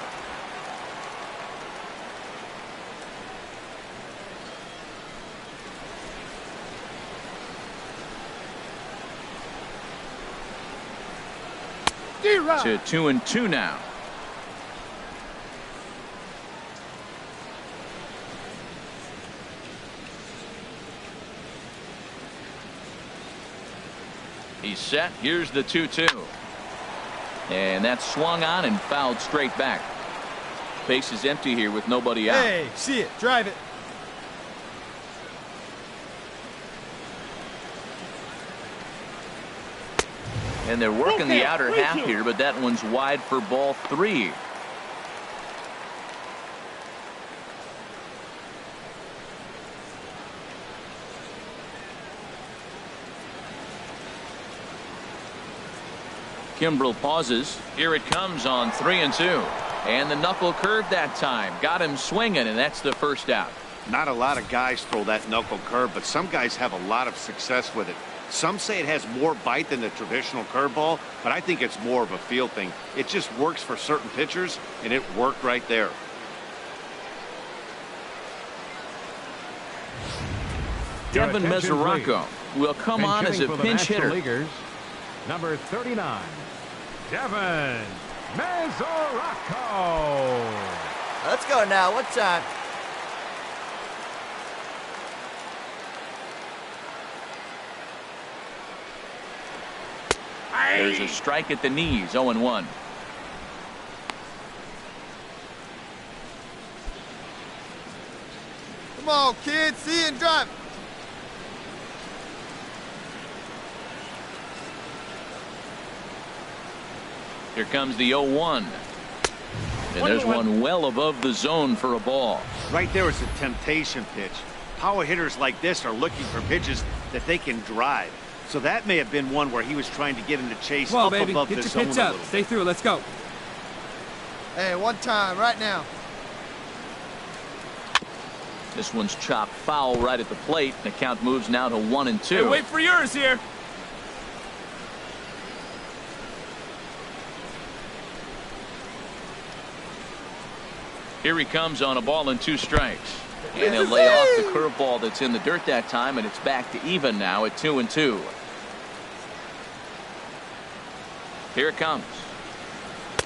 To 2-2 now. He's set. Here's the 2-2. And that's swung on and fouled straight back. Base is empty here with nobody out. Hey, see it. Drive it. And they're working the outer half here, but that one's wide for ball 3. Kimbrell pauses. Here it comes on 3-2. And the knuckle curve that time. Got him swinging, and that's the first out. Not a lot of guys throw that knuckle curve, but some guys have a lot of success with it. Some say it has more bite than the traditional curveball, but I think it's more of a feel thing. It just works for certain pitchers, and it worked right there. Devin Mesoraco will come on as a pinch hitter. Leaguers, number 39, Devin Mesoraco. Let's go now. What time? There's a strike at the knees. 0-1. Come on, kid. See it and drive. Here comes the 0-1. And there's one well above the zone for a ball. Right there is a temptation pitch. Power hitters like this are looking for pitches that they can drive. So that may have been one where he was trying to get him to chase Well, up baby, above get the your zone pitch a up. little. Stay through. Let's go. Hey, one time, right now. This one's chopped foul right at the plate. The count moves now to 1-2. Hey, wait for yours here. Here he comes on a ball and 2 strikes. And he'll lay off the curveball that's in the dirt that time, and it's back to even now at 2-2. Here it comes.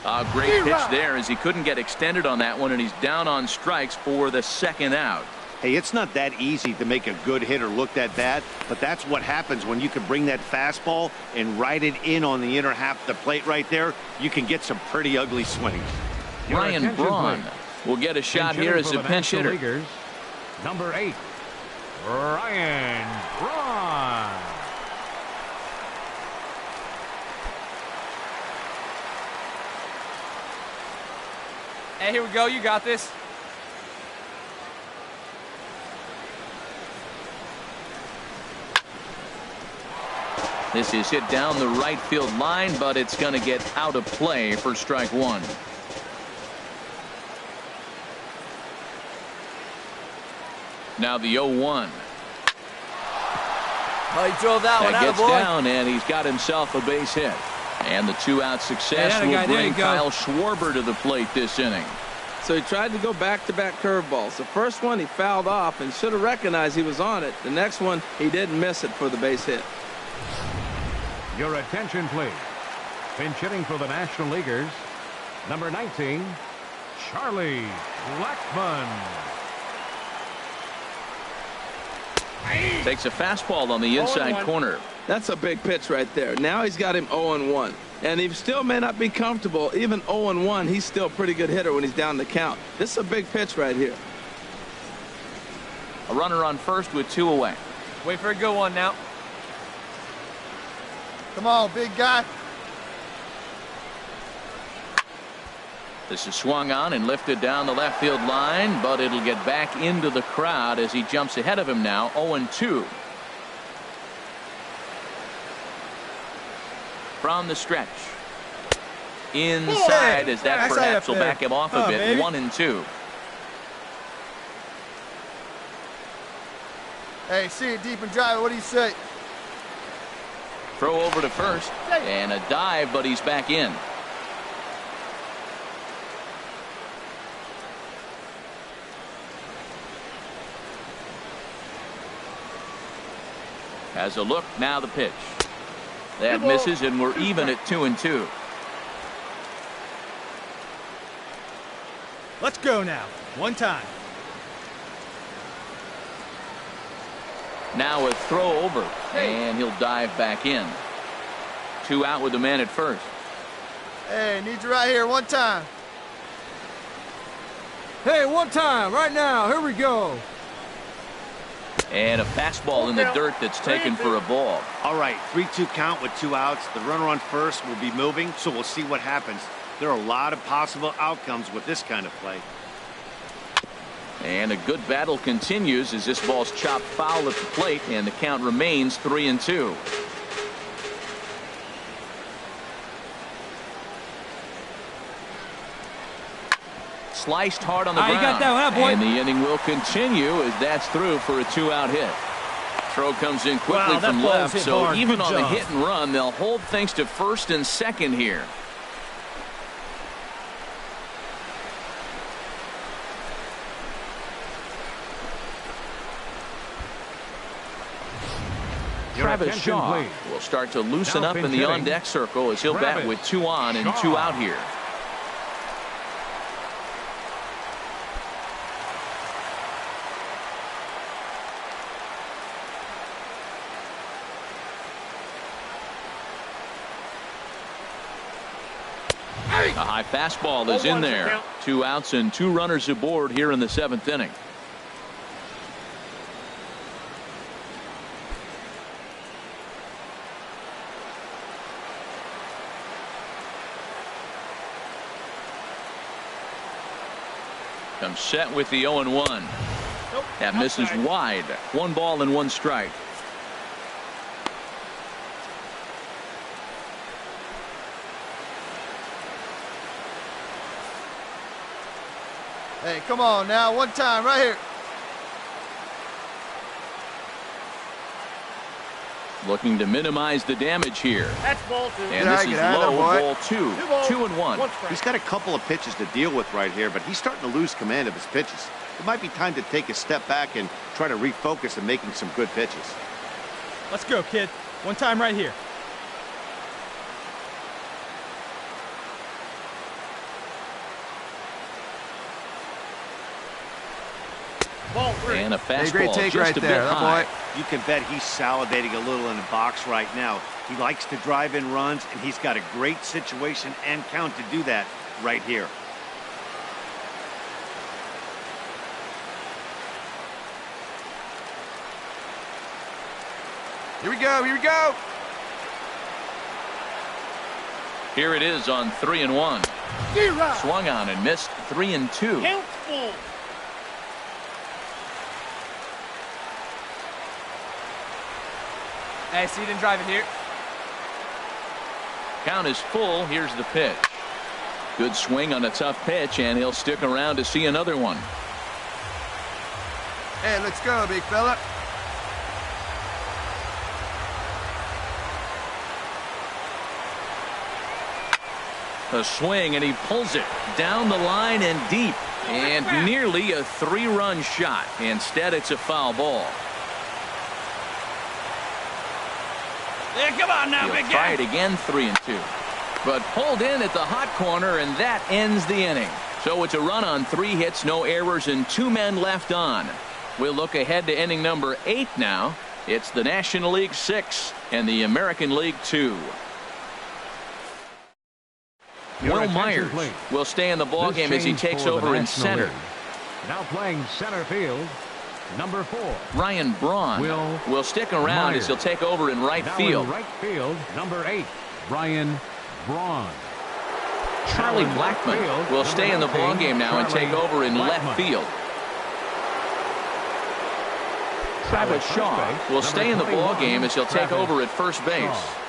A great pitch there as he couldn't get extended on that one, and he's down on strikes for the second out. Hey, it's not that easy to make a good hitter look that bad, but that's what happens when you can bring that fastball and ride it in on the inner half of the plate right there. You can get some pretty ugly swings. Ryan Braun will get a shot here as a pinch hitter. Leaguers, number 8, Ryan Braun. Hey, here we go. You got this. This is hit down the right field line, but it's going to get out of play for strike one. Now the 0-1. Oh, he drove that one out, gets boy. down, and he's got himself a base hit. And the 2-out success will bring Kyle Schwarber to the plate this inning. So he tried to go back-to-back curveballs. The first one he fouled off and should have recognized he was on it. The next one, he didn't miss it for the base hit. Your attention, please. Pinch hitting for the National Leaguers, number 19, Charlie Blackmon. Takes a fastball on the inside corner. That's a big pitch right there. Now he's got him 0-1. And he still may not be comfortable. Even 0-1, he's still a pretty good hitter when he's down the count. This is a big pitch right here. A runner on first with 2 away. Wait for a good one now. Come on, big guy. This is swung on and lifted down the left field line, but it'll get back into the crowd as he jumps ahead of him now, 0-2. From the stretch. Inside as that perhaps will back him off a bit, 1-2. Hey, see it deep and dry. What do you say? Throw over to first, and a dive, but he's back in. Has a look, now the pitch. That misses, and we're even at 2-2. Let's go now. One time. Now a throw over, and he'll dive back in. 2 out with the man at first. Hey, need you right here. One time. Hey, one time, right now. Here we go. And a fastball in the dirt that's taken for a ball. All right, 3-2 count with 2 outs. The runner on first will be moving, so we'll see what happens. There are a lot of possible outcomes with this kind of play. And a good battle continues as this ball's chopped foul at the plate, and the count remains 3-2. Sliced hard on the ground. You got that one up, boy. And the inning will continue as that's through for a 2-out hit. Throw comes in quickly from left, so even on the hit and run, they'll hold things to first and second here. Travis Shaw will start to loosen up in the on-deck circle as he'll bat with 2 on and 2 out here. A high fastball is in there. 2 outs and 2 runners aboard here in the 7th inning. Comes set with the 0-1. That misses wide. 1 ball and 1 strike. Hey, come on now. One time right here. Looking to minimize the damage here. That's ball 2. And this is low, ball 2. 2-1. He's got a couple of pitches to deal with right here, but he's starting to lose command of his pitches. It might be time to take a step back and try to refocus on making some good pitches. Let's go, kid. One time right here. And a fastball great take just right a there, bit that high. boy. You can bet he's salivating a little in the box right now. He likes to drive in runs, and he's got a great situation and count to do that right here. Here we go, here we go. Here it is on 3-1. Swung on and missed. 3-2. Hey, so you didn't drive it here? Count is full. Here's the pitch. Good swing on a tough pitch, and he'll stick around to see another one. Hey, let's go, big fella. A swing, and he pulls it down the line and deep, and nearly a 3-run shot. Instead, it's a foul ball. Yeah, come on now, He'll try it again, 3-2. But pulled in at the hot corner, and that ends the inning. So it's a run on 3 hits, no errors, and 2 men left on. We'll look ahead to inning number 8 now. It's the National League 6 and the American League 2. Will Myers will stay in the ballgame as he takes over in center. Now playing center field, number 4. Ryan Braun will stick around Myers. as he'll take over in right Now field. in right field, number 8, Ryan Braun. Charlie Now in right Blackmon field, will number stay in the 19, ballgame now and take Charlie over in left Blackmon. field. Travis First Shaw base, will number stay in the 21, ballgame as he'll take Travis over at first base. Shaw.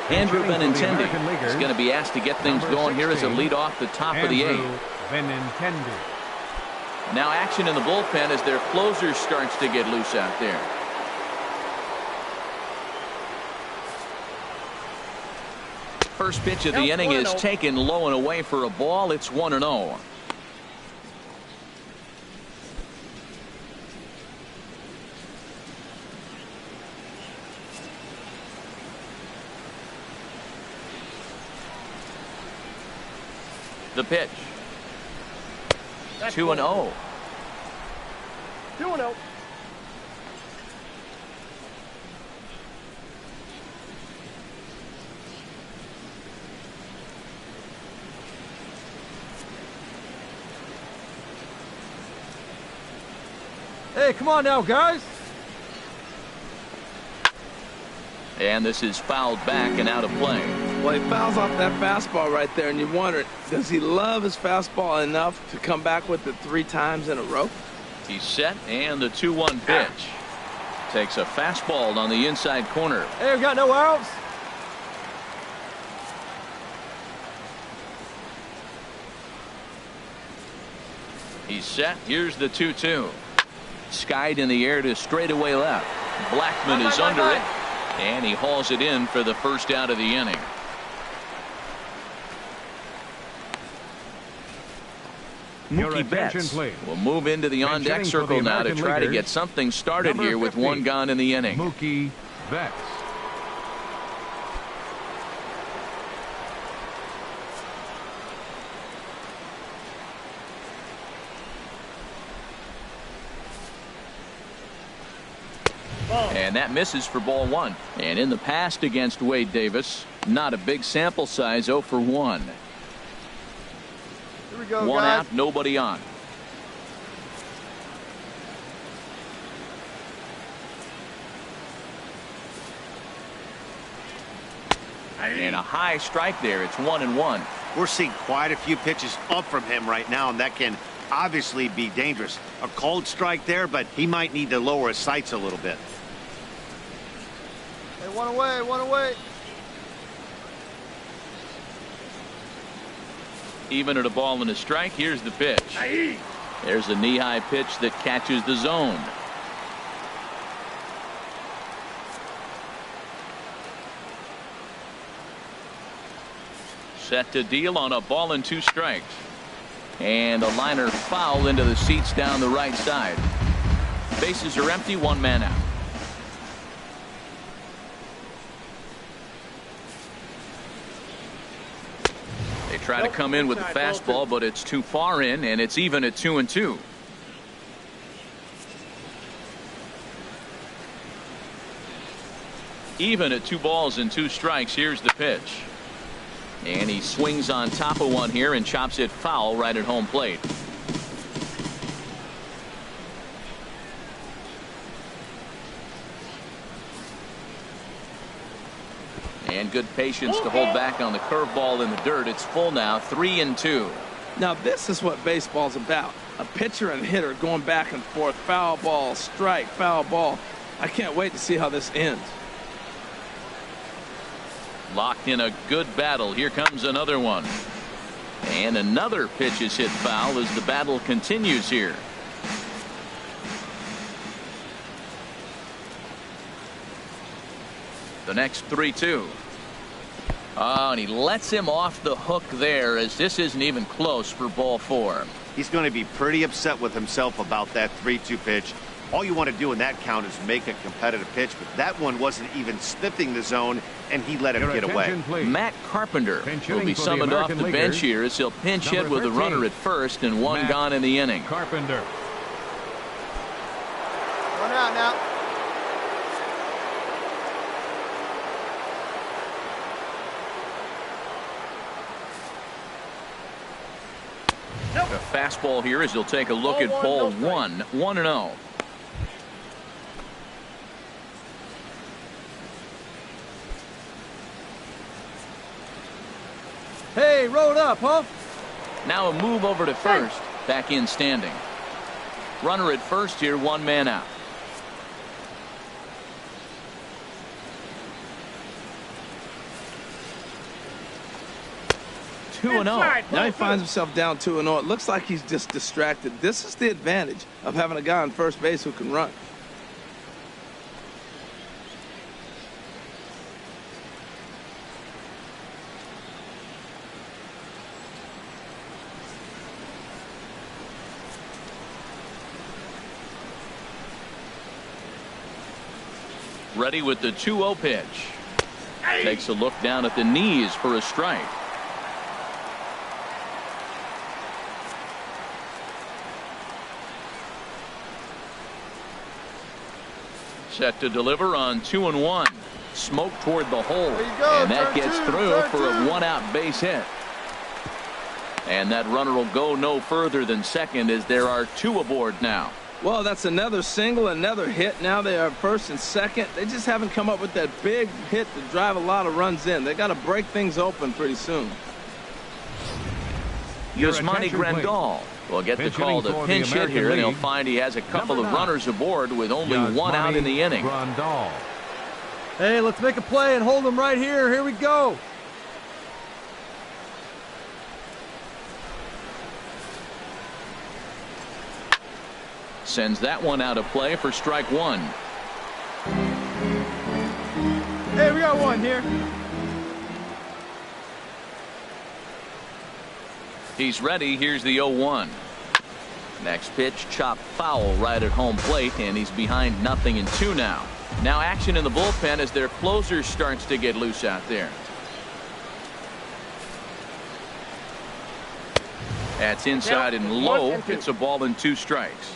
Andrew Entering for the American Benintendi is Leaguers, going to be asked to get things number going here as a 16, lead off the top of the Andrew 8th. Benintendi. Now action in the bullpen as their closer starts to get loose out there. First pitch of the inning is taken low and away for a ball. It's 1-0. The pitch. 2-0. 2-0. Hey, come on now, guys. And this is fouled back and out of play. Well, he fouls off that fastball right there, and you wonder, does he love his fastball enough to come back with it 3 times in a row? He's set, and the 2-1 pitch. Takes a fastball on the inside corner. Hey, we got no outs. He's set. Here's the 2-2. Skied in the air to straightaway left. Blackmon is under it, and he hauls it in for the first out of the inning. Mookie Betts will move into the on-deck circle now to try to get something started here with 1 gone in the inning. Mookie Betts. And that misses for ball 1. And in the past against Wade Davis, not a big sample size, 0 for 1. Here we go, 1 guys. out, nobody on. And a high strike there. It's 1-1. We're seeing quite a few pitches up from him right now, and that can obviously be dangerous. A cold strike there, but he might need to lower his sights a little bit. Hey, 1 away, 1 away. Even at a ball and a strike, here's the pitch. There's a knee-high pitch that catches the zone. Set to deal on a ball and 2 strikes. And a liner foul into the seats down the right side. Bases are empty, 1 man out. try to come in with the fastball, but it's too far in, and it's even at 2-2. Even at 2 balls and 2 strikes. Here's the pitch. And he swings on top of one here and chops it foul right at home plate. And good patience to hold back on the curveball in the dirt. It's full now, 3-2. Now this is what baseball's about. A pitcher and hitter going back and forth. Foul ball, strike, foul ball. I can't wait to see how this ends. Locked in a good battle. Here comes another one. And another pitch is hit foul as the battle continues here. The next 3-2. Oh, and he lets him off the hook there as this isn't even close for ball 4. He's going to be pretty upset with himself about that 3-2 pitch. All you want to do in that count is make a competitive pitch, but that one wasn't even sniffing the zone, and he let him get away. Please. Matt Carpenter will be summoned off the bench here as he'll pinch hit with a runner at first and one gone in the inning. Carpenter. 1 out now. A fastball here as he'll take a look at ball 1, 1-0. Hey, roll it up, huh? Now a move over to first. Back in standing. Runner at first here, 1 man out. Two and 0. Now he finds himself down 2-0. It looks like he's just distracted. This is the advantage of having a guy on first base who can run. Ready with the 2-0 pitch. Takes a look down at the knees for a strike. Set to deliver on 2-1. Smoke toward the hole. And that gets through for a 1-out base hit. And that runner will go no further than second as there are 2 aboard now. Well, that's another single, another hit. Now they are first and second. They just haven't come up with that big hit to drive a lot of runs in. They got to break things open pretty soon. Yasmani Grandal will get the call to pinch hit here, and he'll find he has a couple of runners aboard with only 1 out in the inning. Hey, let's make a play and hold them right here. Here we go. Sends that one out of play for strike 1. Hey, we got one here. He's ready. Here's the 0-1. Next pitch, chopped foul right at home plate, and he's behind 0-2 now. Now action in the bullpen as their closer starts to get loose out there. That's inside and low. It's a ball and 2 strikes.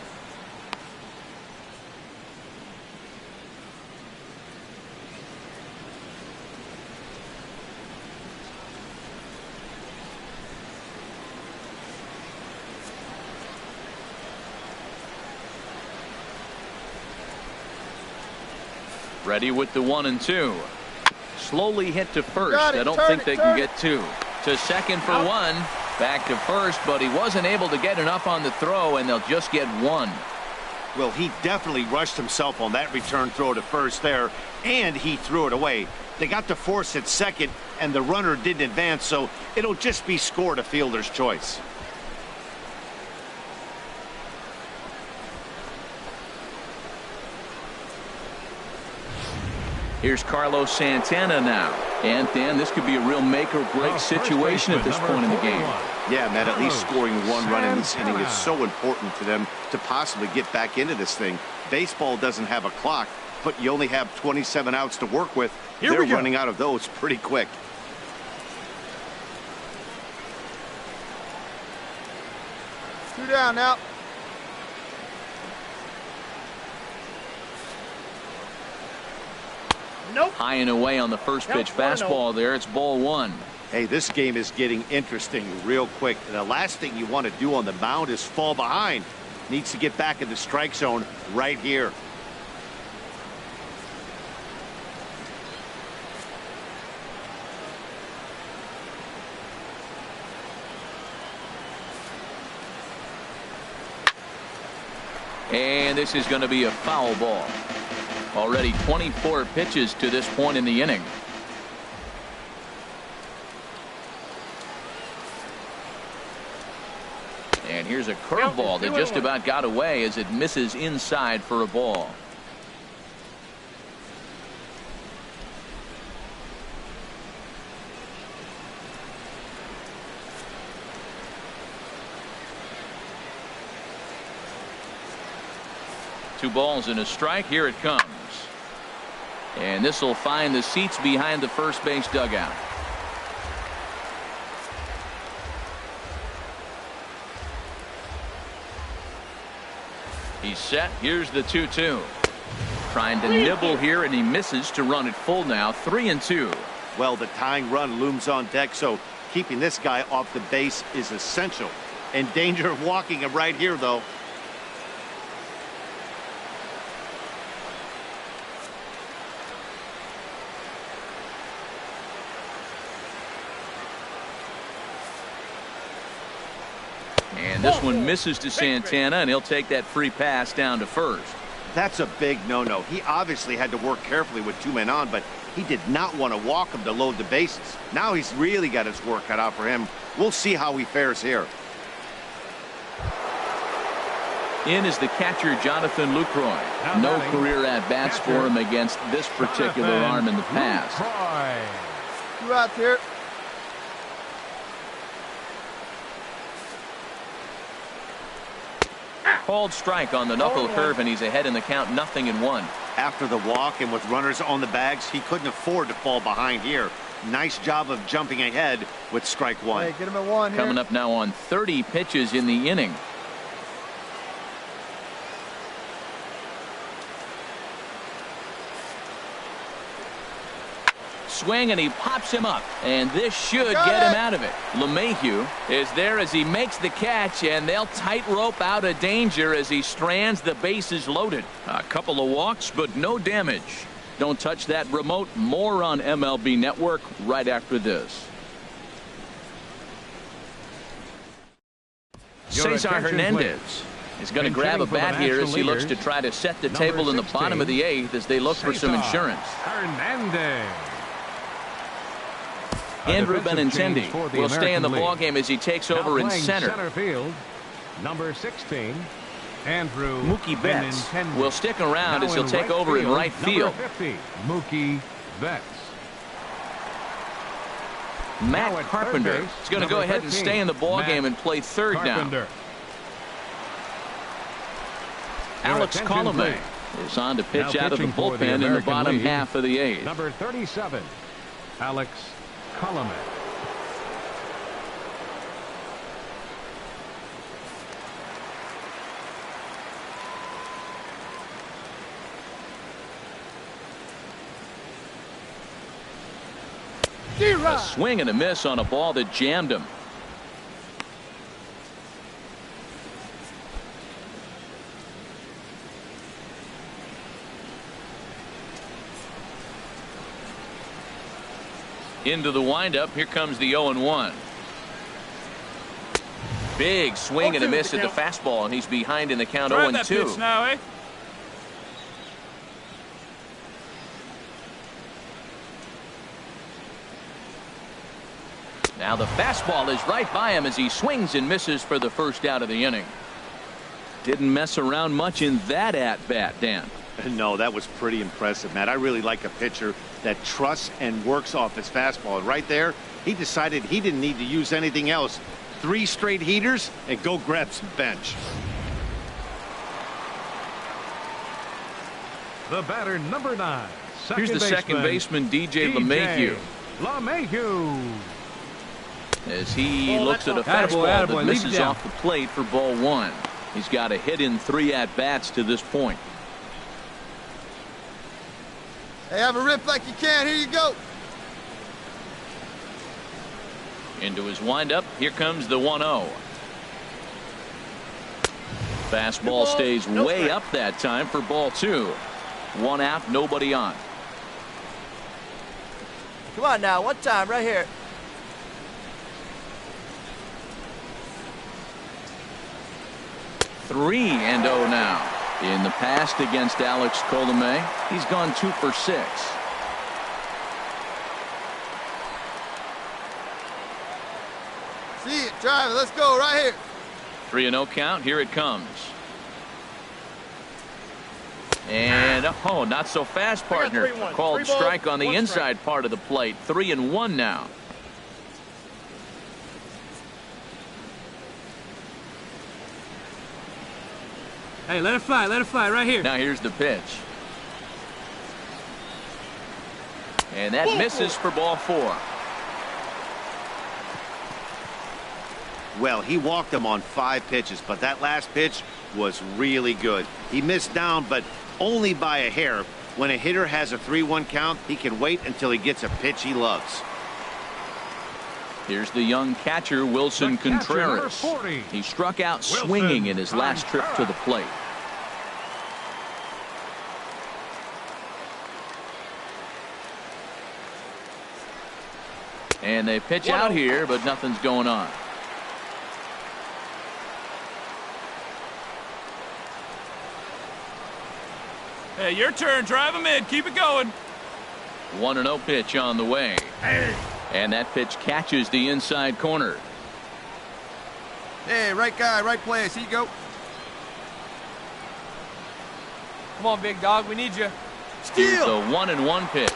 Ready with the 1-2. Slowly hit to first. I don't think they can get 2. To second for 1. Back to first, but he wasn't able to get enough on the throw, and they'll just get 1. Well, he definitely rushed himself on that return throw to first there, and he threw it away. They got to force at second, and the runner didn't advance, so it'll just be scored a fielder's choice. Here's Carlos Santana now. And Dan, this could be a real make or break situation at this point in the game. Yeah, Matt, at least scoring 1 run in this inning is so important to them to possibly get back into this thing. Baseball doesn't have a clock, but you only have 27 outs to work with. They're running out of those pretty quick. 2 down now. Nope. High and away on the first pitch fastball there. It's ball 1. Hey, this game is getting interesting real quick. The last thing you want to do on the mound is fall behind. Needs to get back in the strike zone right here. And this is going to be a foul ball. Already 24 pitches to this point in the inning. And here's a curveball that just about got away as it misses inside for a ball. Two balls and a strike. Here it comes. And this will find the seats behind the first base dugout. He's set. Here's the 2-2. Trying to nibble here, and he misses to run it full now. 3-2. Well, the tying run looms on deck, so keeping this guy off the base is essential. In danger of walking him right here, though. And this one misses to Santana, and he'll take that free pass down to first. That's a big no-no. He obviously had to work carefully with 2 men on, but he did not want to walk him to load the bases. Now he's really got his work cut out for him. We'll see how he fares here. In is the catcher, Jonathan Lucroy. No career at-bats for him against this particular arm in the past. 2 outs here. Called strike on the knuckle curve, and he's ahead in the count, 0-1. After the walk and with runners on the bags, he couldn't afford to fall behind here. Nice job of jumping ahead with strike 1. Hey, get him at 1 here. Coming up now on 30 pitches in the inning. Swing, and he pops him up, and this should get him out of it. LeMahieu is there as he makes the catch, and they'll tightrope out of danger as he strands the bases loaded. A couple of walks, but no damage. Don't touch that remote. More on MLB Network right after this. Cesar Hernandez is going to grab a bat here as he looks to try to set the table in the bottom of the 8th as they look for some insurance. Hernandez. Andrew Benintendi will stay in the ballgame as he takes over in center. Field, number 16, Andrew Mookie Betts will stick around as he'll take over in right field. 50, Mookie Betts. Matt Carpenter is going to go ahead and stay in the ballgame and play third now. Alex Colomé is on to pitch out of the bullpen in the bottom half of the 8th. Number 37, Alex Colomé. A swing and a miss on a ball that jammed him. Into the windup. Here comes the 0-1. Big swing and a miss at the fastball, and he's behind in the count. 0-2. Now, eh? Now the fastball is right by him as he swings and misses for the first out of the inning. Didn't mess around much in that at-bat, Dan. No, that was pretty impressive, Matt. I really like a pitcher that trusts and works off his fastball. Right there, he decided he didn't need to use anything else. 3 straight heaters and go grab some bench. The batter, number 9. Here's the second baseman, DJ LeMahieu. as he looks at a fastball that misses off the plate for ball one. He's got a hit in 3 at-bats to this point. Hey, have a rip like you can. Here you go. Into his windup. Here comes the 1-0. Fastball stays way up that time for ball two. 1 out, nobody on. Come on now, 1 time right here. Three and 0 now. In the past against Alex Colomé, he's gone 2 for 6. See it, drive it. Let's go right here. 3-0 count. Here it comes. And oh, not so fast, partner. Called strike on the inside part of the plate. 3-1 now. Hey, let it fly right here. Now here's the pitch. And that misses for ball 4. Well, he walked him on 5 pitches, but that last pitch was really good. He missed down, but only by a hair. When a hitter has a 3-1 count, he can wait until he gets a pitch he loves. Here's the young catcher, Wilson Contreras. He struck out swinging in his last trip to the plate. And they pitch out here, but nothing's going on. Hey, your turn. Drive him in. Keep it going. 1-0 pitch on the way. And that pitch catches the inside corner. Hey, right guy, right place. Here you go. Come on, big dog. We need you. Here's the 1-1 pitch.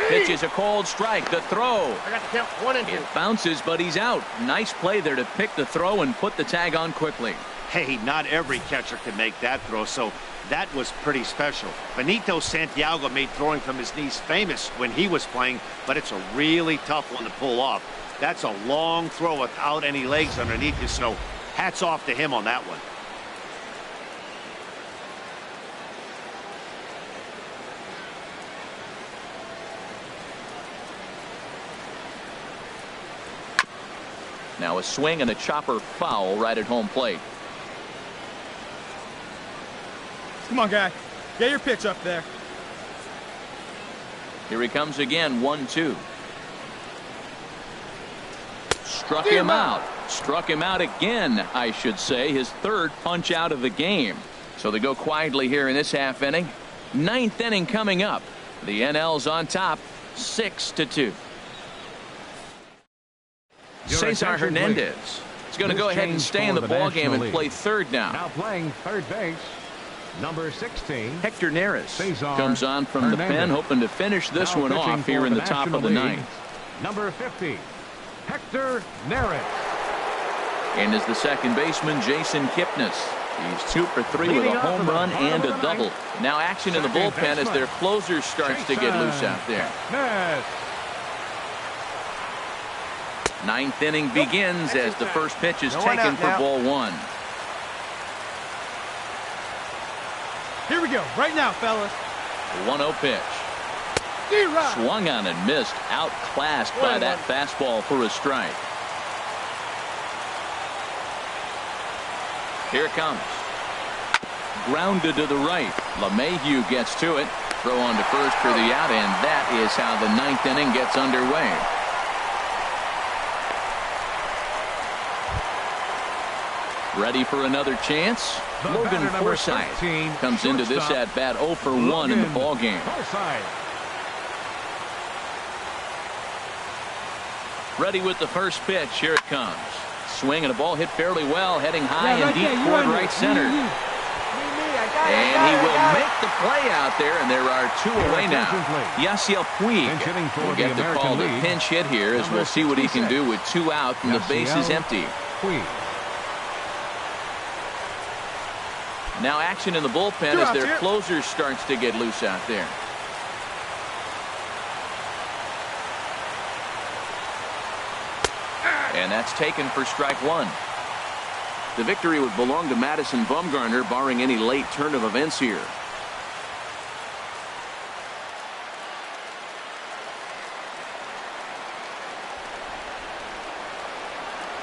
Pitch is a cold strike. The throw. I got the count. 1 and 2. It bounces, but he's out. Nice play there to pick the throw and put the tag on quickly. Hey, not every catcher can make that throw, so that was pretty special. Benito Santiago made throwing from his knees famous when he was playing, but it's a really tough one to pull off. That's a long throw without any legs underneath you, so hats off to him on that one. Now a swing and a chopper foul right at home plate. Come on, guy. Get your pitch up there. Here he comes again, 1-2. Struck him out. Struck him out again, I should say. His 3rd punch out of the game. So they go quietly here in this half inning. 9th inning coming up. The NL's on top, 6-2. Cesar Hernandez is going to go ahead and stay in the ballgame and play third now. Now playing third base, number 16. Hector Neris Cesar comes on from the pen, hoping to finish this one off here in the top of the ninth. Number 50, Hector Neris. And is the second baseman, Jason Kipnis. He's 2 for 3 with a home run and a double. Now action in the bullpen as their closer starts to get loose out there. 9th inning begins as the first pitch is taken for ball 1. Here we go. Right now, fellas. 1-0 pitch. Swung on and missed. Outclassed by that fastball for a strike. Here it comes. Grounded to the right. LeMahieu gets to it. Throw on to first for the out, and that is how the 9th inning gets underway. Ready for another chance? Logan Forsythe comes into this at bat 0 for 1 in the ballgame. Ready with the first pitch. Here it comes. Swing and a ball hit fairly well, heading high and deep toward right center. And he will make the play out there, and there are 2 away now. Yasiel Puig will get the call to pinch hit here, as we'll see what he can do with 2 out and the base is empty. Now action in the bullpen as their closer starts to get loose out there. And that's taken for strike one. The victory would belong to Madison Bumgarner, barring any late turn of events here.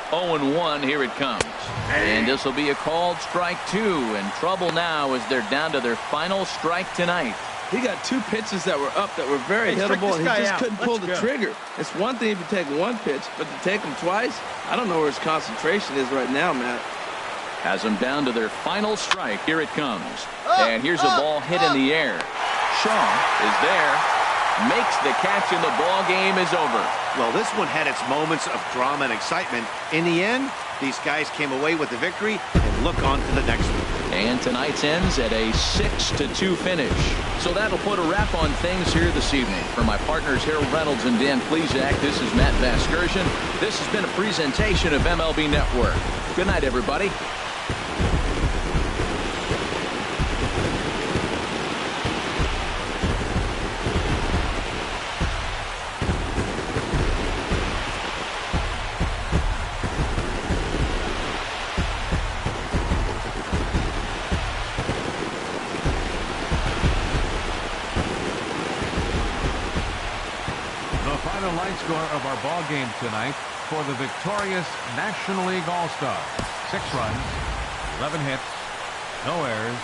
0-1, here it comes. And this will be a called strike two. And trouble now as they're down to their final strike tonight. He got two pitches that were up that were very hittable, and he just couldn't pull the trigger. It's one thing if you take one pitch, but to take him twice, I don't know where his concentration is right now, Matt. Has them down to their final strike. Here it comes. And here's a ball hit in the air. Shaw is there. Makes the catch, and the ball game is over. Well, this one had its moments of drama and excitement. In the end, these guys came away with the victory and look on to the next one. And tonight's ends at a 6-2 finish. So that'll put a wrap on things here this evening. For my partners Harold Reynolds and Dan Plesac, this is Matt Vasgersian. This has been a presentation of MLB Network. Good night, everybody. Score of our ball game tonight for the victorious National League All-Star. 6 runs, 11 hits, no errors.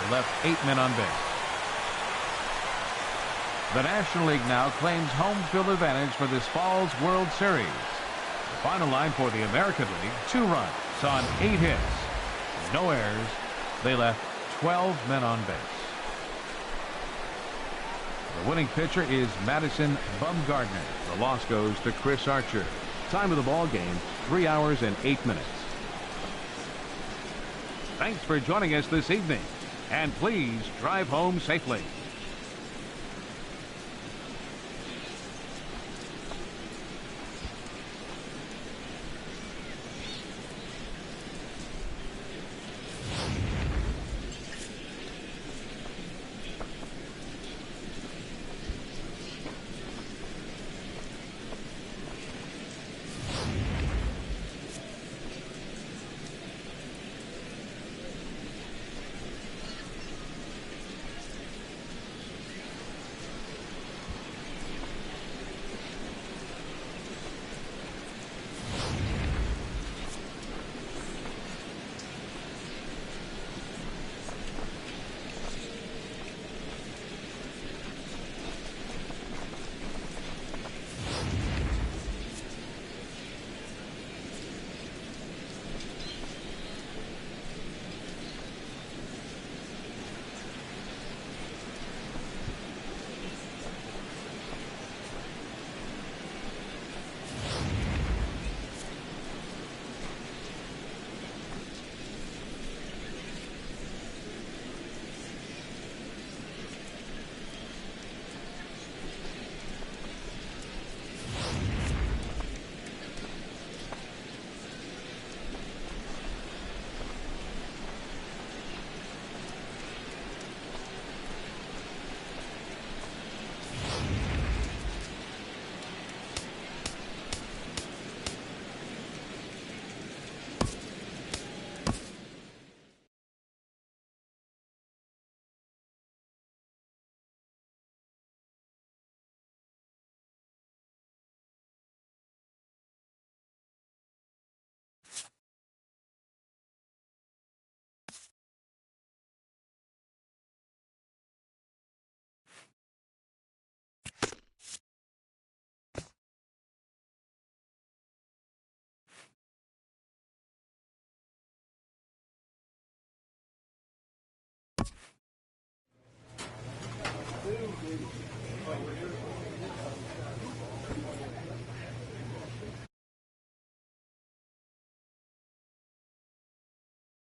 They left 8 men on base. The National League now claims home field advantage for this fall's World Series. The final line for the American League: 2 runs on 8 hits, no errors. They left 12 men on base. The winning pitcher is Madison Bumgarner. The loss goes to Chris Archer. Time of the ball game, 3 hours and 8 minutes. Thanks for joining us this evening, and please drive home safely.